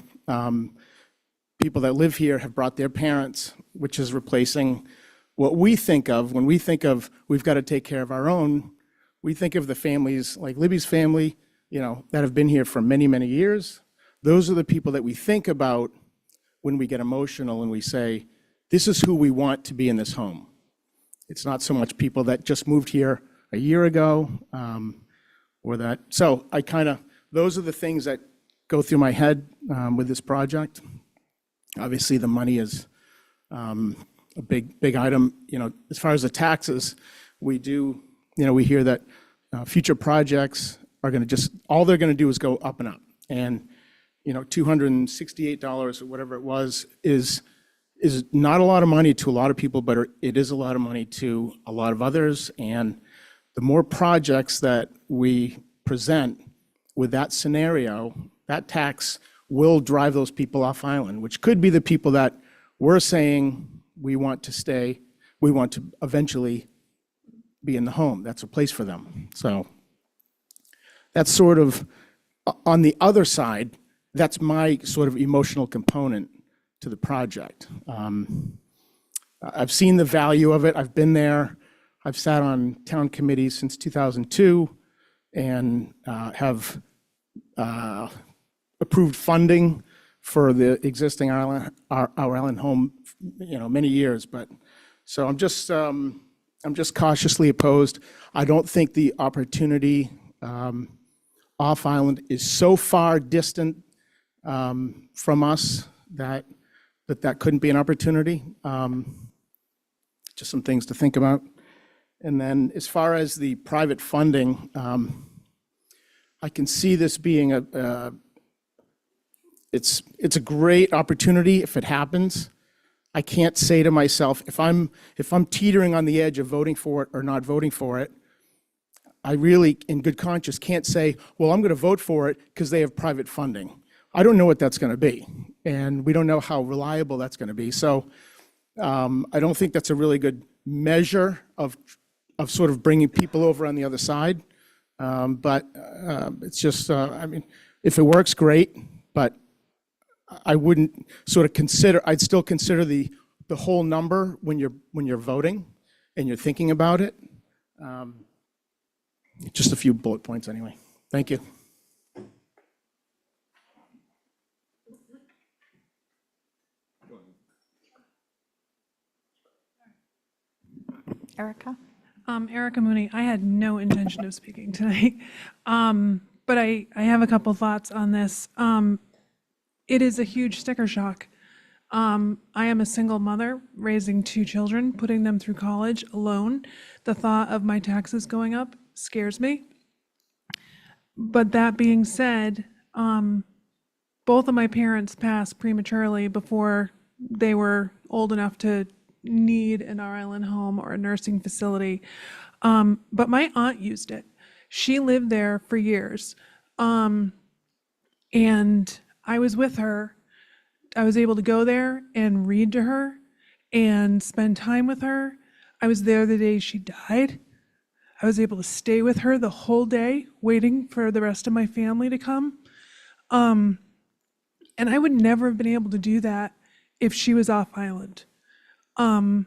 people that live here have brought their parents, which is replacing what we think of when we think of we've got to take care of our own, we think of the families like Libby's family, that have been here for many, many years. Those are the people that we think about when we get emotional and we say, this is who we want to be in this home. It's not so much people that just moved here a year ago, or that. So those are the things that go through my head with this project. Obviously, the money is a big item. As far as the taxes, we hear that future projects are going to all they're going to do is go up and up. And, $268 or whatever it was is not a lot of money to a lot of people, but it is a lot of money to a lot of others. And the more projects that we present with that scenario, that tax will drive those people off island, which could be the people that we're saying we want to stay, we want to eventually be in the home. That's a place for them. So that's sort of, on the other side, that's my sort of emotional component to the project. I've seen the value of it. I've been there. I've sat on town committees since 2002 and have approved funding for the existing our island home, many years. But so I'm just cautiously opposed. I don't think the opportunity off island is so far distant from us that couldn't be an opportunity. Just some things to think about. And then as far as the private funding, I can see this being it's a great opportunity if it happens. I can't say to myself, if I'm teetering on the edge of voting for it or not voting for it, I really, in good conscience, can't say, well, I'm going to vote for it because they have private funding. I don't know what that's going to be, and we don't know how reliable that's going to be. So I don't think that's a really good measure of sort of bringing people over on the other side. But it's just, if it works, great, but I wouldn't sort of consider, I'd still consider the whole number when you're voting and you're thinking about it. Just a few bullet points anyway. Thank you. Erica? Erica Mooney, I had no intention of speaking tonight, but I have a couple thoughts on this. It is a huge sticker shock. I am a single mother raising 2 children, putting them through college alone. The thought of my taxes going up scares me. But that being said, both of my parents passed prematurely before they were old enough to need an Our Island home or a nursing facility. But my aunt used it. She lived there for years. And I was with her. I was able to go there and read to her and spend time with her. I was there the day she died. I was able to stay with her the whole day, waiting for the rest of my family to come. And I would never have been able to do that if she was off island. I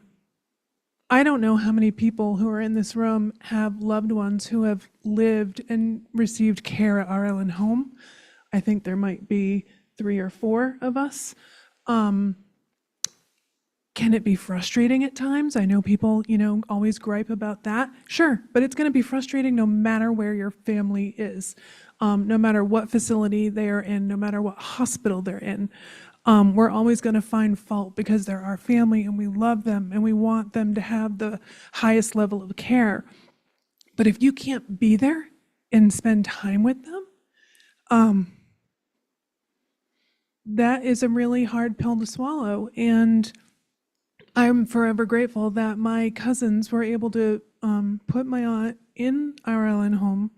don't know how many people who are in this room have loved ones who have lived and received care at Our Island home. I think there might be 3 or 4 of us. Can it be frustrating at times? I know people, always gripe about that. Sure, but it's going to be frustrating no matter where your family is, no matter what facility they are in, no matter what hospital they're in. We're always going to find fault because they're our family and we love them and we want them to have the highest level of care. But if you can't be there and spend time with them, that is a really hard pill to swallow. And I'm forever grateful that my cousins were able to put my aunt in Our Island home,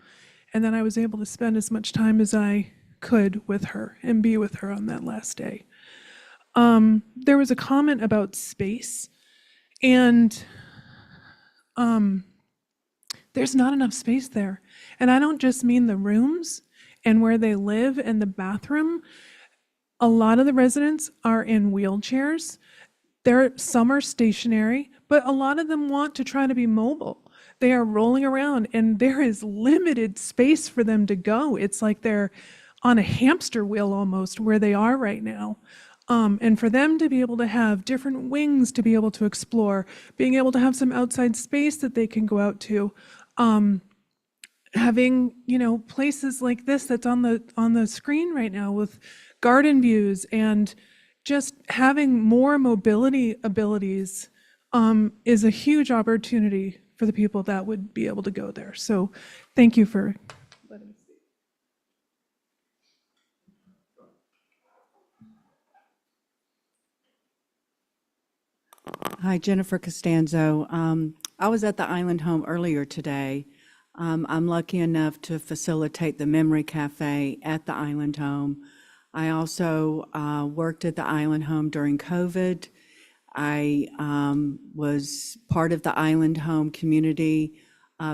and then I was able to spend as much time as I could with her and be with her on that last day. There was a comment about space, and there's not enough space there. And I don't just mean the rooms and where they live and the bathroom. A lot of the residents are in wheelchairs. Some are stationary, but a lot of them want to try to be mobile. They are rolling around and there is limited space for them to go. It's like they're on a hamster wheel almost where they are right now. And for them to be able to have different wings to be able to explore, being able to have some outside space that they can go out to, having, places like this that's on the screen right now with garden views and just having more mobility abilities is a huge opportunity for the people that would be able to go there. So thank you for letting me speak. Hi, Jennifer Costanzo. I was at the Island Home earlier today. I'm lucky enough to facilitate the Memory Cafe at the Island Home. I also worked at the Island Home during COVID. I was part of the Island Home community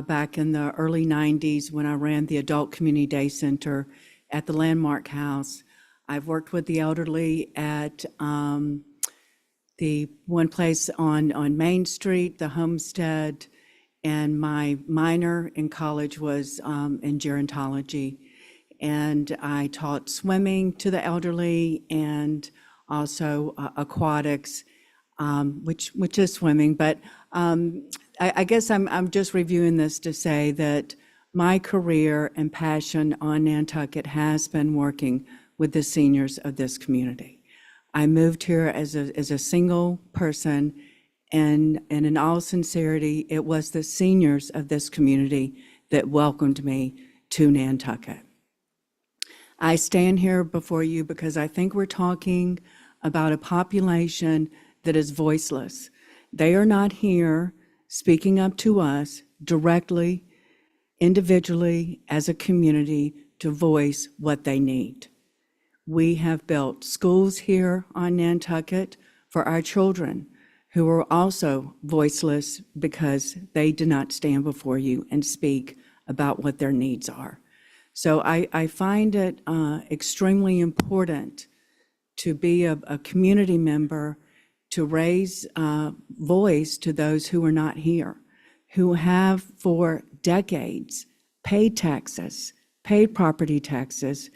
back in the early 90s when I ran the Adult Community Day Center at the Landmark House. I've worked with the elderly at the one place on Main Street, the Homestead, and my minor in college was in gerontology. And I taught swimming to the elderly and also aquatics, which is swimming. But I guess I'm just reviewing this to say that my career and passion on Nantucket has been working with the seniors of this community. I moved here as a single person, and in all sincerity, it was the seniors of this community that welcomed me to Nantucket. I stand here before you because I think we're talking about a population that is voiceless. They are not here speaking up to us directly, individually, as a community to voice what they need. We have built schools here on Nantucket for our children who are also voiceless because they do not stand before you and speak about what their needs are. So I find it extremely important to be a community member, to raise voice to those who are not here, who have for decades paid taxes, paid property taxes,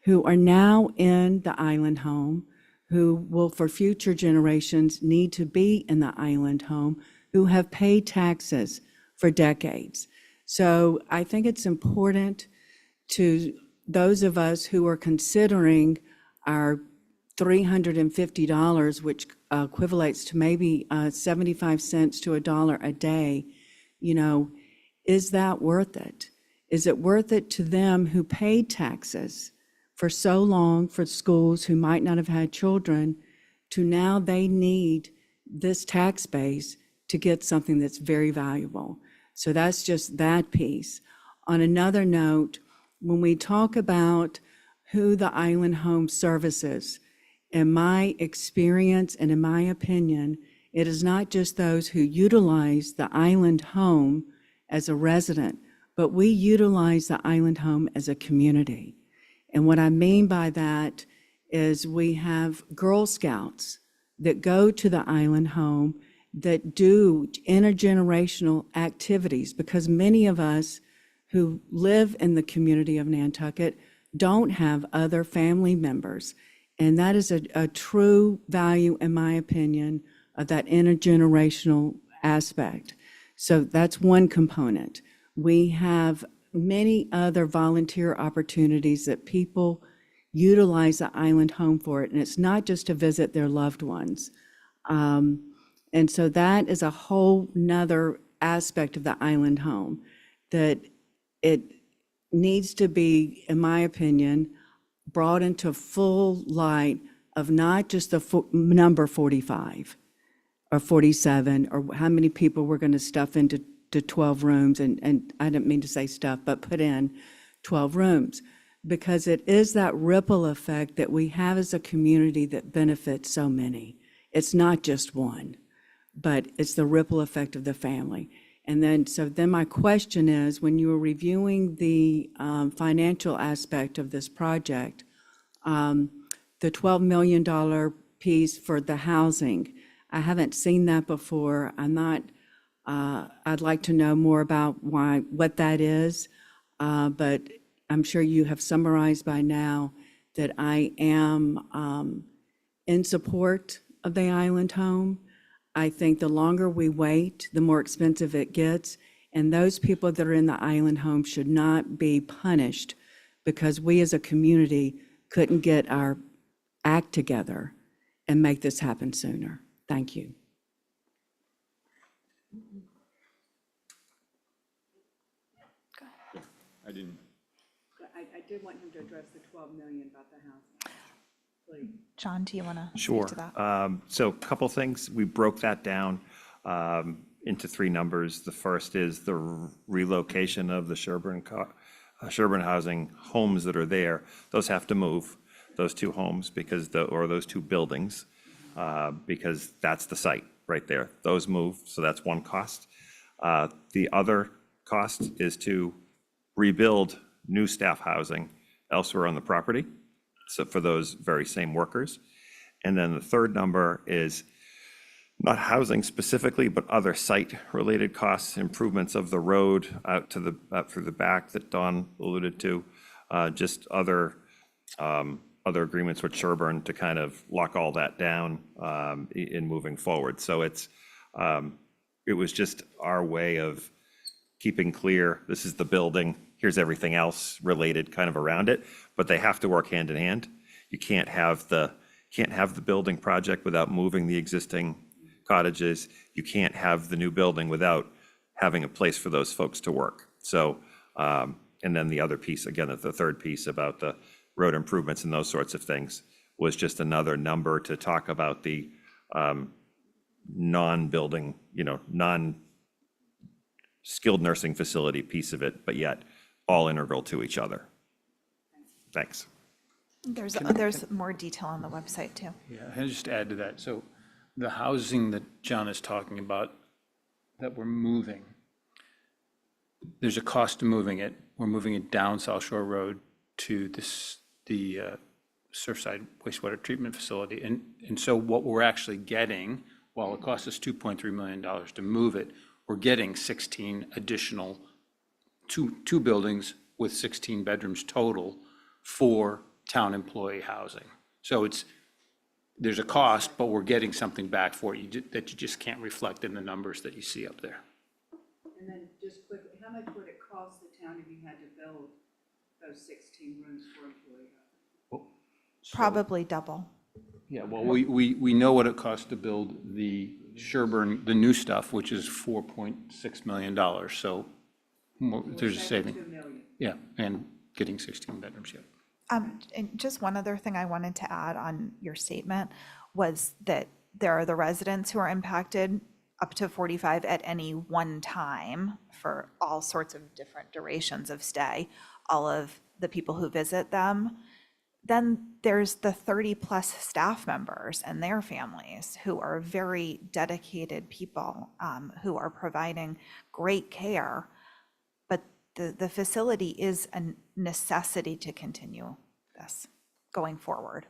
who are now in the Island Home, who will for future generations need to be in the Island Home, who have paid taxes for decades. So I think it's important to those of us who are considering our $350, which equivalates to maybe 75 cents to $1 a day, is that worth it? Is it worth it to them who paid taxes for so long for schools who might not have had children, to now they need this tax base to get something that's very valuable? So that's just that piece. On another note, when we talk about who the Island Home services, in my experience and in my opinion, it is not just those who utilize the Island Home as a resident, but we utilize the Island Home as a community. And what I mean by that is we have Girl Scouts that go to the Island Home that do intergenerational activities, because many of us who live in the community of Nantucket don't have other family members. And that is a true value, in my opinion, of that intergenerational aspect. So that's one component. We have many other volunteer opportunities that people utilize the Island Home for it, and it's not just to visit their loved ones. And so that is a whole nother aspect of the Island Home, that it needs to be, in my opinion, brought into full light of not just the number 45 or 47 or how many people we're going to stuff into 12 rooms, and I didn't mean to say stuff, but put in 12 rooms, because it is that ripple effect that we have as a community that benefits so many. It's not just one, but it's the ripple effect of the family. And then my question is, when you were reviewing the financial aspect of this project, the $12 million piece for the housing, I haven't seen that before. I'd like to know more about what that is, but I'm sure you have summarized by now that I am in support of the Island Home. I think the longer we wait, the more expensive it gets, and those people that are in the Island Home should not be punished because we as a community couldn't get our act together and make this happen sooner. Thank you. I didn't. I did want him to address the 12 million about the house. Please. John, do you want to Sure. speak to that? So a couple things. We broke that down into three numbers. The first is the relocation of the Sherburne housing homes that are there. Those have to move, those two homes, or those two buildings, because that's the site right there. Those move, so that's one cost. The other cost is to rebuild new staff housing elsewhere on the property, so for those very same workers. And then the third number is not housing specifically, but other site-related costs, improvements of the road out through the back that Dawn alluded to, just other agreements with Sherburne to kind of lock all that down in moving forward. So it was just our way of keeping clear, this is the building, here's everything else related kind of around it, but they have to work hand in hand. You can't have the building project without moving the existing cottages. You can't have the new building without having a place for those folks to work. So, and then the other piece, again, the third piece about the road improvements and those sorts of things was just another number to talk about the non-building, non-skilled nursing facility piece of it, but yet all integral to each other. Thanks. There's more detail on the website too. Yeah, and just to add to that, so the housing that John is talking about that we're moving, there's a cost to moving it. We're moving it down South Shore Road to the Surfside Wastewater Treatment Facility. And so what we're actually getting, while it costs us $2.3 million to move it, we're getting 16 additional, two buildings with 16 bedrooms total for town employee housing. So there's a cost, but we're getting something back for you that you just can't reflect in the numbers that you see up there. And then just quickly, how much would it cost the town if you had to build those 16 rooms for employee housing? Probably double. Yeah, well, we know what it costs to build the Sherburne, the new stuff, which is $4.6 million. So there's a saving. $2 million. Yeah, and getting 16 bedrooms, yeah. And just one other thing I wanted to add on your statement was that there are the residents who are impacted up to 45 at any one time for all sorts of different durations of stay, all of the people who visit them. Then there's the 30+ staff members and their families who are very dedicated people who are providing great care. But the facility is a necessity to continue this going forward.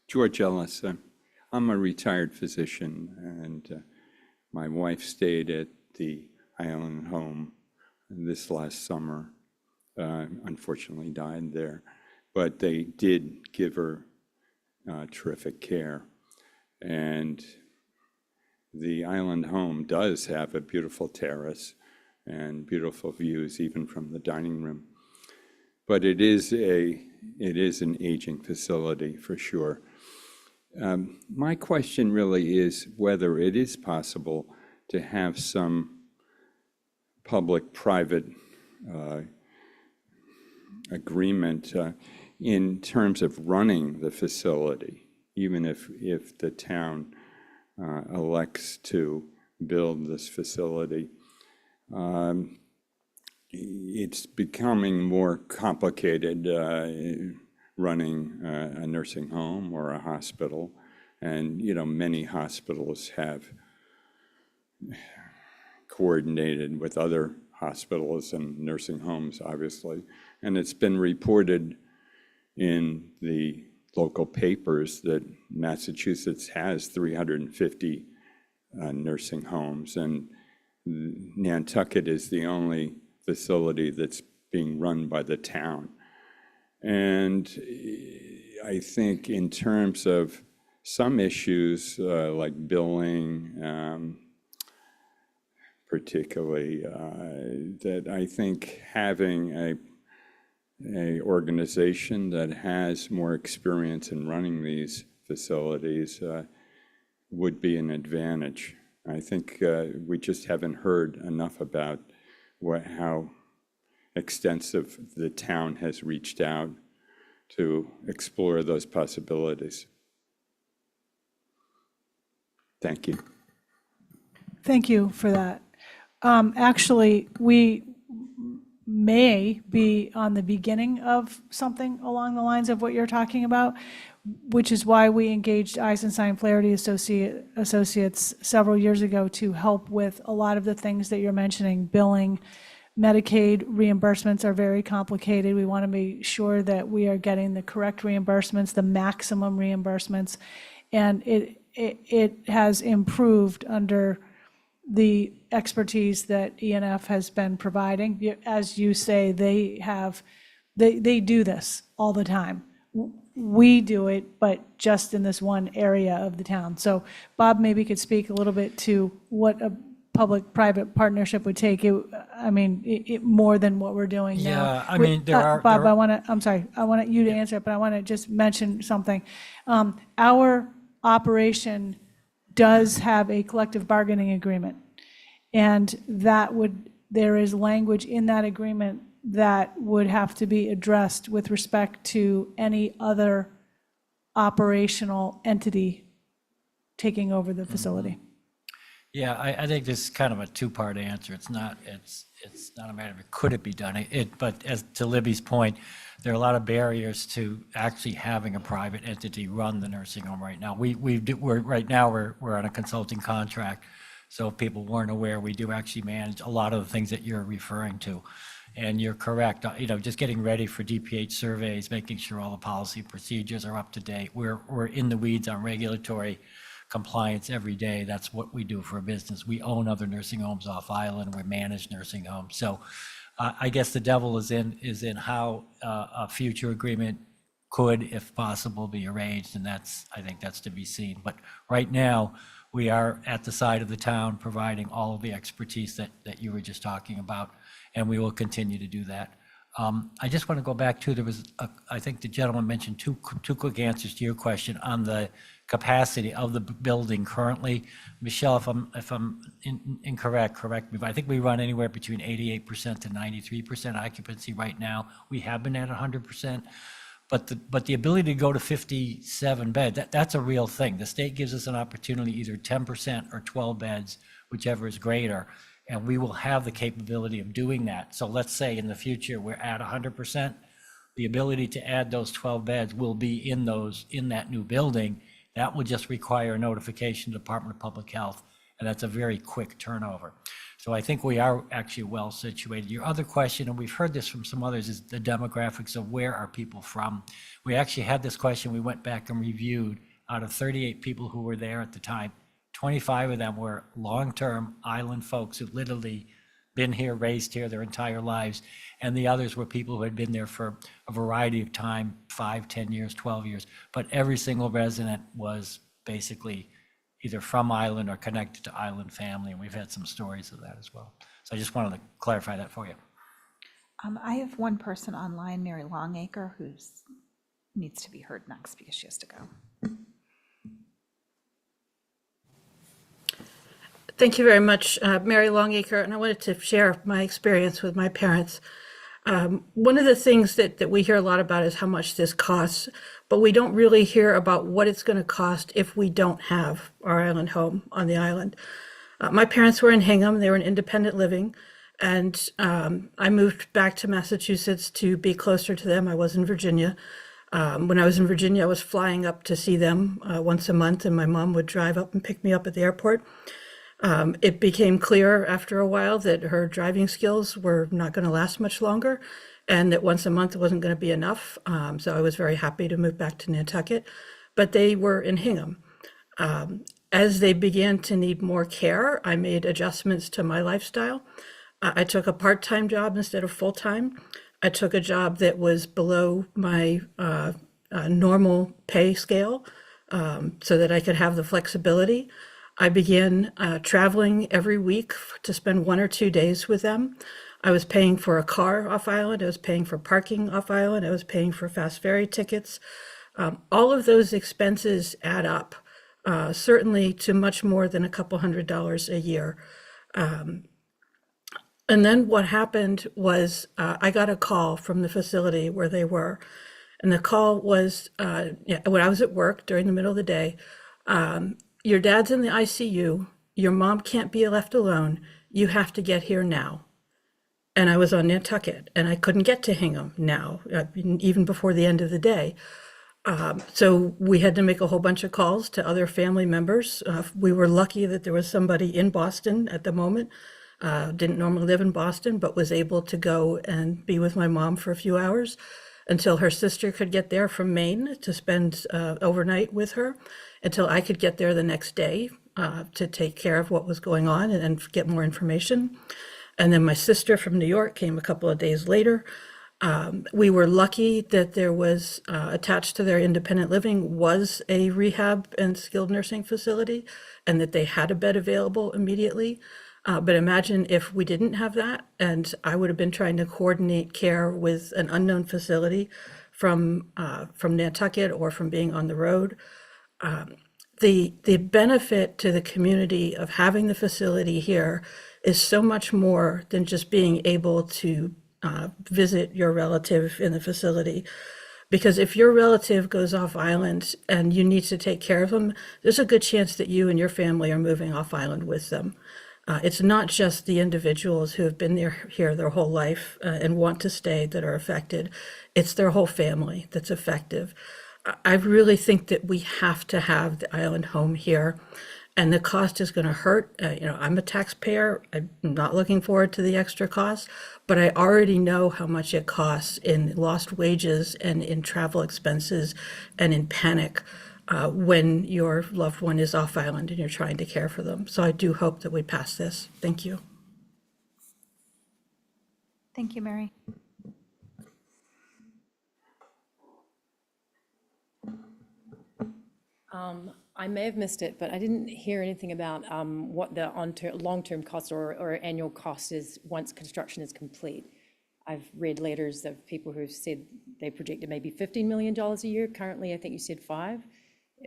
George Ellis. I'm a retired physician, and my wife stayed at the Island Home this last summer. Unfortunately died there, but they did give her terrific care. And the Island Home does have a beautiful terrace and beautiful views even from the dining room. But it is an aging facility for sure. My question really is whether it is possible to have some public-private agreement in terms of running the facility, even if the town elects to build this facility. It's becoming more complicated running a nursing home or a hospital, and many hospitals have coordinated with other hospitals and nursing homes, obviously. And it's been reported in the local papers that Massachusetts has 350 nursing homes, and Nantucket is the only facility that's being run by the town. And I think in terms of some issues like billing, particularly, that I think having a organization that has more experience in running these facilities would be an advantage. I think we just haven't heard enough about how extensive the town has reached out to explore those possibilities. Thank you. Thank you for that. Actually, we may be on the beginning of something along the lines of what you're talking about, which is why we engaged Eisenstein Flaherty Associates several years ago to help with a lot of the things that you're mentioning. Billing, Medicaid reimbursements are very complicated. We want to be sure that we are getting the correct reimbursements, the maximum reimbursements, and it has improved under the expertise that ENF has been providing. As you say, they do this all the time. We do it, but just in this one area of the town. So Bob maybe could speak a little bit to what a public-private partnership would take. It more than what we're doing now. Yeah, I mean, Bob, I want you to answer it, but I want to just mention something. Our operation does have a collective bargaining agreement, and there is language in that agreement that would have to be addressed with respect to any other operational entity taking over the facility. Yeah, I think this is kind of a two-part answer. It's not a matter of could it be done, but as to Libby's point, there are a lot of barriers to actually having a private entity run the nursing home right now. We're on a consulting contract, so if people weren't aware, we do actually manage a lot of the things that you're referring to. And you're correct, just getting ready for DPH surveys, making sure all the policy procedures are up to date. We're in the weeds on regulatory compliance every day. That's what we do for a business. We own other nursing homes off island. We manage nursing homes. So I guess the devil is in how a future agreement could, if possible, be arranged, and I think that's to be seen. But right now, we are at the side of the town providing all of the expertise that you were just talking about, and we will continue to do that. I just want to go back to, I think the gentleman mentioned two quick answers to your question on the capacity of the building currently. Michelle, if I'm incorrect, correct me, but I think we run anywhere between 88% to 93% occupancy right now. We have been at 100%, but the ability to go to 57 beds, that's a real thing. The state gives us an opportunity, either 10% or 12 beds, whichever is greater, and we will have the capability of doing that. So let's say in the future we're at 100%, the ability to add those 12 beds will be in that new building. That will just require a notification to the Department of Public Health, and that's a very quick turnover. So I think we are actually well situated. Your other question, and we've heard this from some others, is the demographics of where are people from. We actually had this question, we went back and reviewed. Out of 38 people who were there at the time, 25 of them were long-term island folks who literally been here, raised here their entire lives, and the others were people who had been there for a variety of time, 5, 10 years, 12 years, but every single resident was basically either from island or connected to island family, and we've had some stories of that as well. So I just wanted to clarify that for you. I have one person online, Mary Longacre, who needs to be heard next because she has to go. Thank you very much, Mary Longacre, and I wanted to share my experience with my parents. One of the things that we hear a lot about is how much this costs, but we don't really hear about what it's going to cost if we don't have our island home on the island. My parents were in Hingham, they were in independent living, and I moved back to Massachusetts to be closer to them. I was in Virginia. When I was in Virginia, I was flying up to see them once a month, and my mom would drive up and pick me up at the airport. It became clear after a while that her driving skills were not going to last much longer, and that once a month wasn't going to be enough. So I was very happy to move back to Nantucket, but they were in Hingham. As they began to need more care, I made adjustments to my lifestyle. I took a part-time job instead of full-time. I took a job that was below my normal pay scale so that I could have the flexibility. I began traveling every week to spend 1 or 2 days with them. I was paying for a car off island. I was paying for parking off island. I was paying for fast ferry tickets. All of those expenses add up, certainly to much more than a couple $100s a year. And then what happened was I got a call from the facility where they were. And the call was when I was at work during the middle of the day. Your dad's in the ICU. Your mom can't be left alone. You have to get here now. And I was on Nantucket, and I couldn't get to Hingham now, even before the end of the day. So we had to make a whole bunch of calls to other family members. We were lucky that there was somebody in Boston at the moment. Didn't normally live in Boston, but was able to go and be with my mom for a few hours until her sister could get there from Maine to spend overnight with her, until I could get there the next day to take care of what was going on and get more information. And then my sister from New York came a couple of days later. We were lucky that there was attached to their independent living was a rehab and skilled nursing facility, and that they had a bed available immediately. But imagine if we didn't have that, and I would have been trying to coordinate care with an unknown facility from Nantucket or from being on the road. The benefit to the community of having the facility here is so much more than just being able to visit your relative in the facility. Because if your relative goes off island and you need to take care of them, there's a good chance that you and your family are moving off island with them. It's not just the individuals who have been here their whole life and want to stay that are affected. It's their whole family that's affected. I really think that we have to have the island home here, and the cost is going to hurt. I'm a taxpayer. I'm not looking forward to the extra costs, but I already know how much it costs in lost wages and in travel expenses and in panic when your loved one is off island and you're trying to care for them. So I do hope that we pass this. Thank you. Thank you, Mary. I may have missed it, but I didn't hear anything about what the long-term cost or annual cost is once construction is complete. I've read letters of people who said they projected maybe $15 million a year. Currently, I think you said $5 million.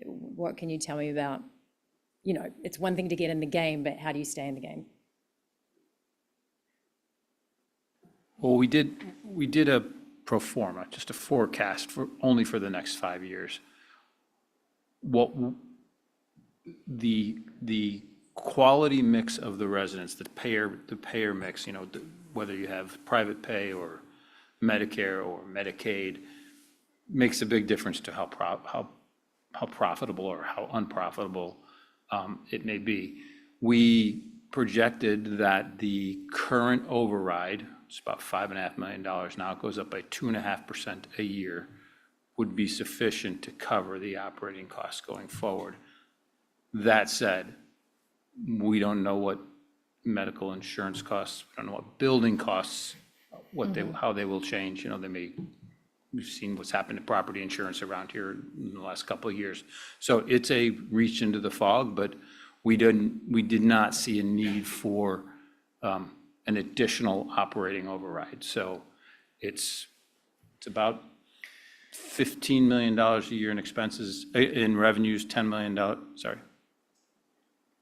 What can you tell me about, it's one thing to get in the game, but how do you stay in the game? Well, we did a pro forma, just a forecast only for the next 5 years. What the quality mix of the residents, the payer mix, whether you have private pay or Medicare or Medicaid, makes a big difference to how profitable or how unprofitable it may be. We projected that the current override, it's about $5.5 million now, it goes up by 2.5% a year, would be sufficient to cover the operating costs going forward. That said, we don't know what medical insurance costs, we don't know what building costs, how they will change. We've seen what's happened to property insurance around here in the last couple of years. So it's a reach into the fog, but we did not see a need for an additional operating override. So it's about $15 million a year in expenses, in revenues, $10 million, sorry.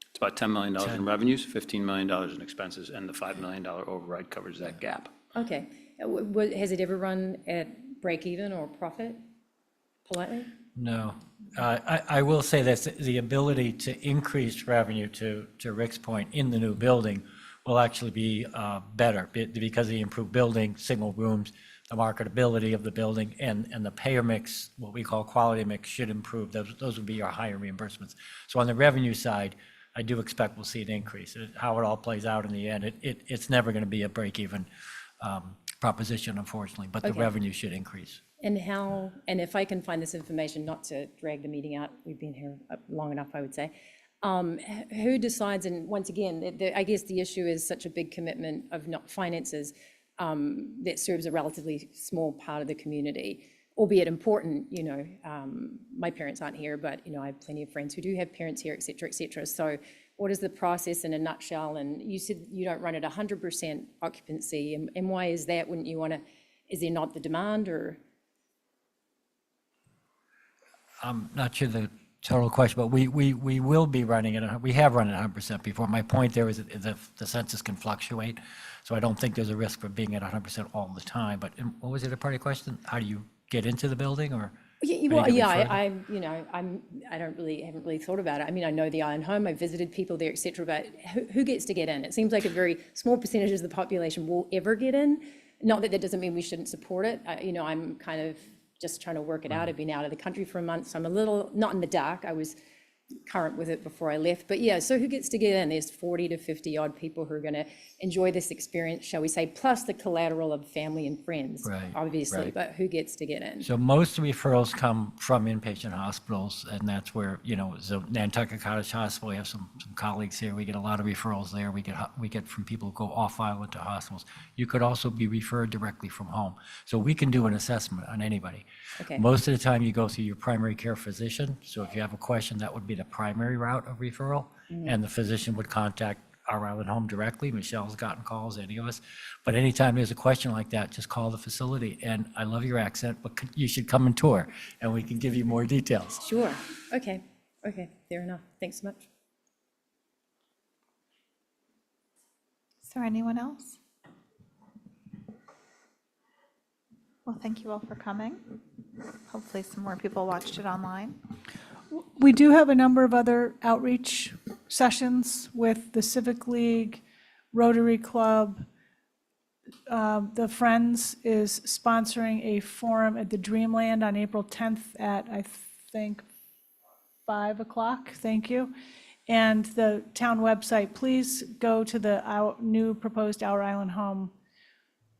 It's about $10 million in revenues, $15 million in expenses, and the $5 million override covers that gap. Okay. Has it ever run at break even or profit, politely? No. I will say this, the ability to increase revenue to Rick's point in the new building will actually be better because of the improved building, single rooms, the marketability of the building, and the payer mix, what we call quality mix, should improve. Those would be our higher reimbursements. So on the revenue side, I do expect we'll see an increase. How it all plays out in the end, it's never going to be a break-even proposition, unfortunately, but the Okay. revenue should increase. And how, and if I can find this information, not to drag the meeting out, we've been here long enough, I would say. Who decides, and once again, I guess the issue is such a big commitment of not finances that serves a relatively small part of the community, albeit important, you know, my parents aren't here, but, you know, I have plenty of friends who do have parents here, et cetera, et cetera. So what is the process in a nutshell? And you said you don't run at 100% occupancy, and why is that? Wouldn't you want to, is there not the demand, or? I'm not sure the total question, but we will be running it, we have run it 100% before. My point there is that the census can fluctuate, so I don't think there's a risk for being at 100% all the time. But what was the other part of the question? How do you get into the building, or? Well, yeah, you know, I haven't really thought about it. I mean, I know the Island Home, I visited people there, et cetera, but who gets to get in? It seems like a very small percentage of the population will ever get in. Not that that doesn't mean we shouldn't support it. You know, I'm kind of just trying to work it out. I've been out of the country for a month, so I'm a little, not in the dark. I was current with it before I left. But yeah, so who gets to get in? There's 40 to 50 odd people who are going to enjoy this experience, shall we say, plus the collateral of family and friends, Right, obviously. right. But who gets to get in? So most referrals come from inpatient hospitals, and that's where, you know, so Nantucket Cottage Hospital, we have some colleagues here, we get a lot of referrals there. We get from people who go off island to hospitals. You could also be referred directly from home. So we can do an assessment on anybody. Okay. Most of the time you go through your primary care physician. So if you have a question, that would be the primary route of referral, and the physician would contact our Island Home directly. Michelle's gotten calls, any of us. But anytime there's a question like that, just call the facility. And I love your accent, but you should come and tour, and we can give you more details. Sure. Okay. Fair enough. Thanks so much. Is there anyone else? Well, thank you all for coming. Hopefully some more people watched it online. We do have a number of other outreach sessions with the Civic League, Rotary Club. The Friends is sponsoring a forum at the Dreamland on April 10th at, I think, 5 o'clock. Thank you. And the town website, please go to the new proposed Our Island Home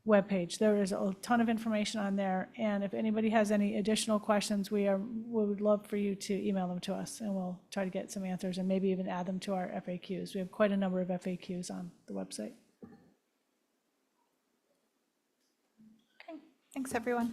webpage. There is a ton of information on there, and if anybody has any additional questions, we would love for you to email them to us, and we'll try to get some answers and maybe even add them to our FAQs. We have quite a number of FAQs on the website. Okay, thanks everyone.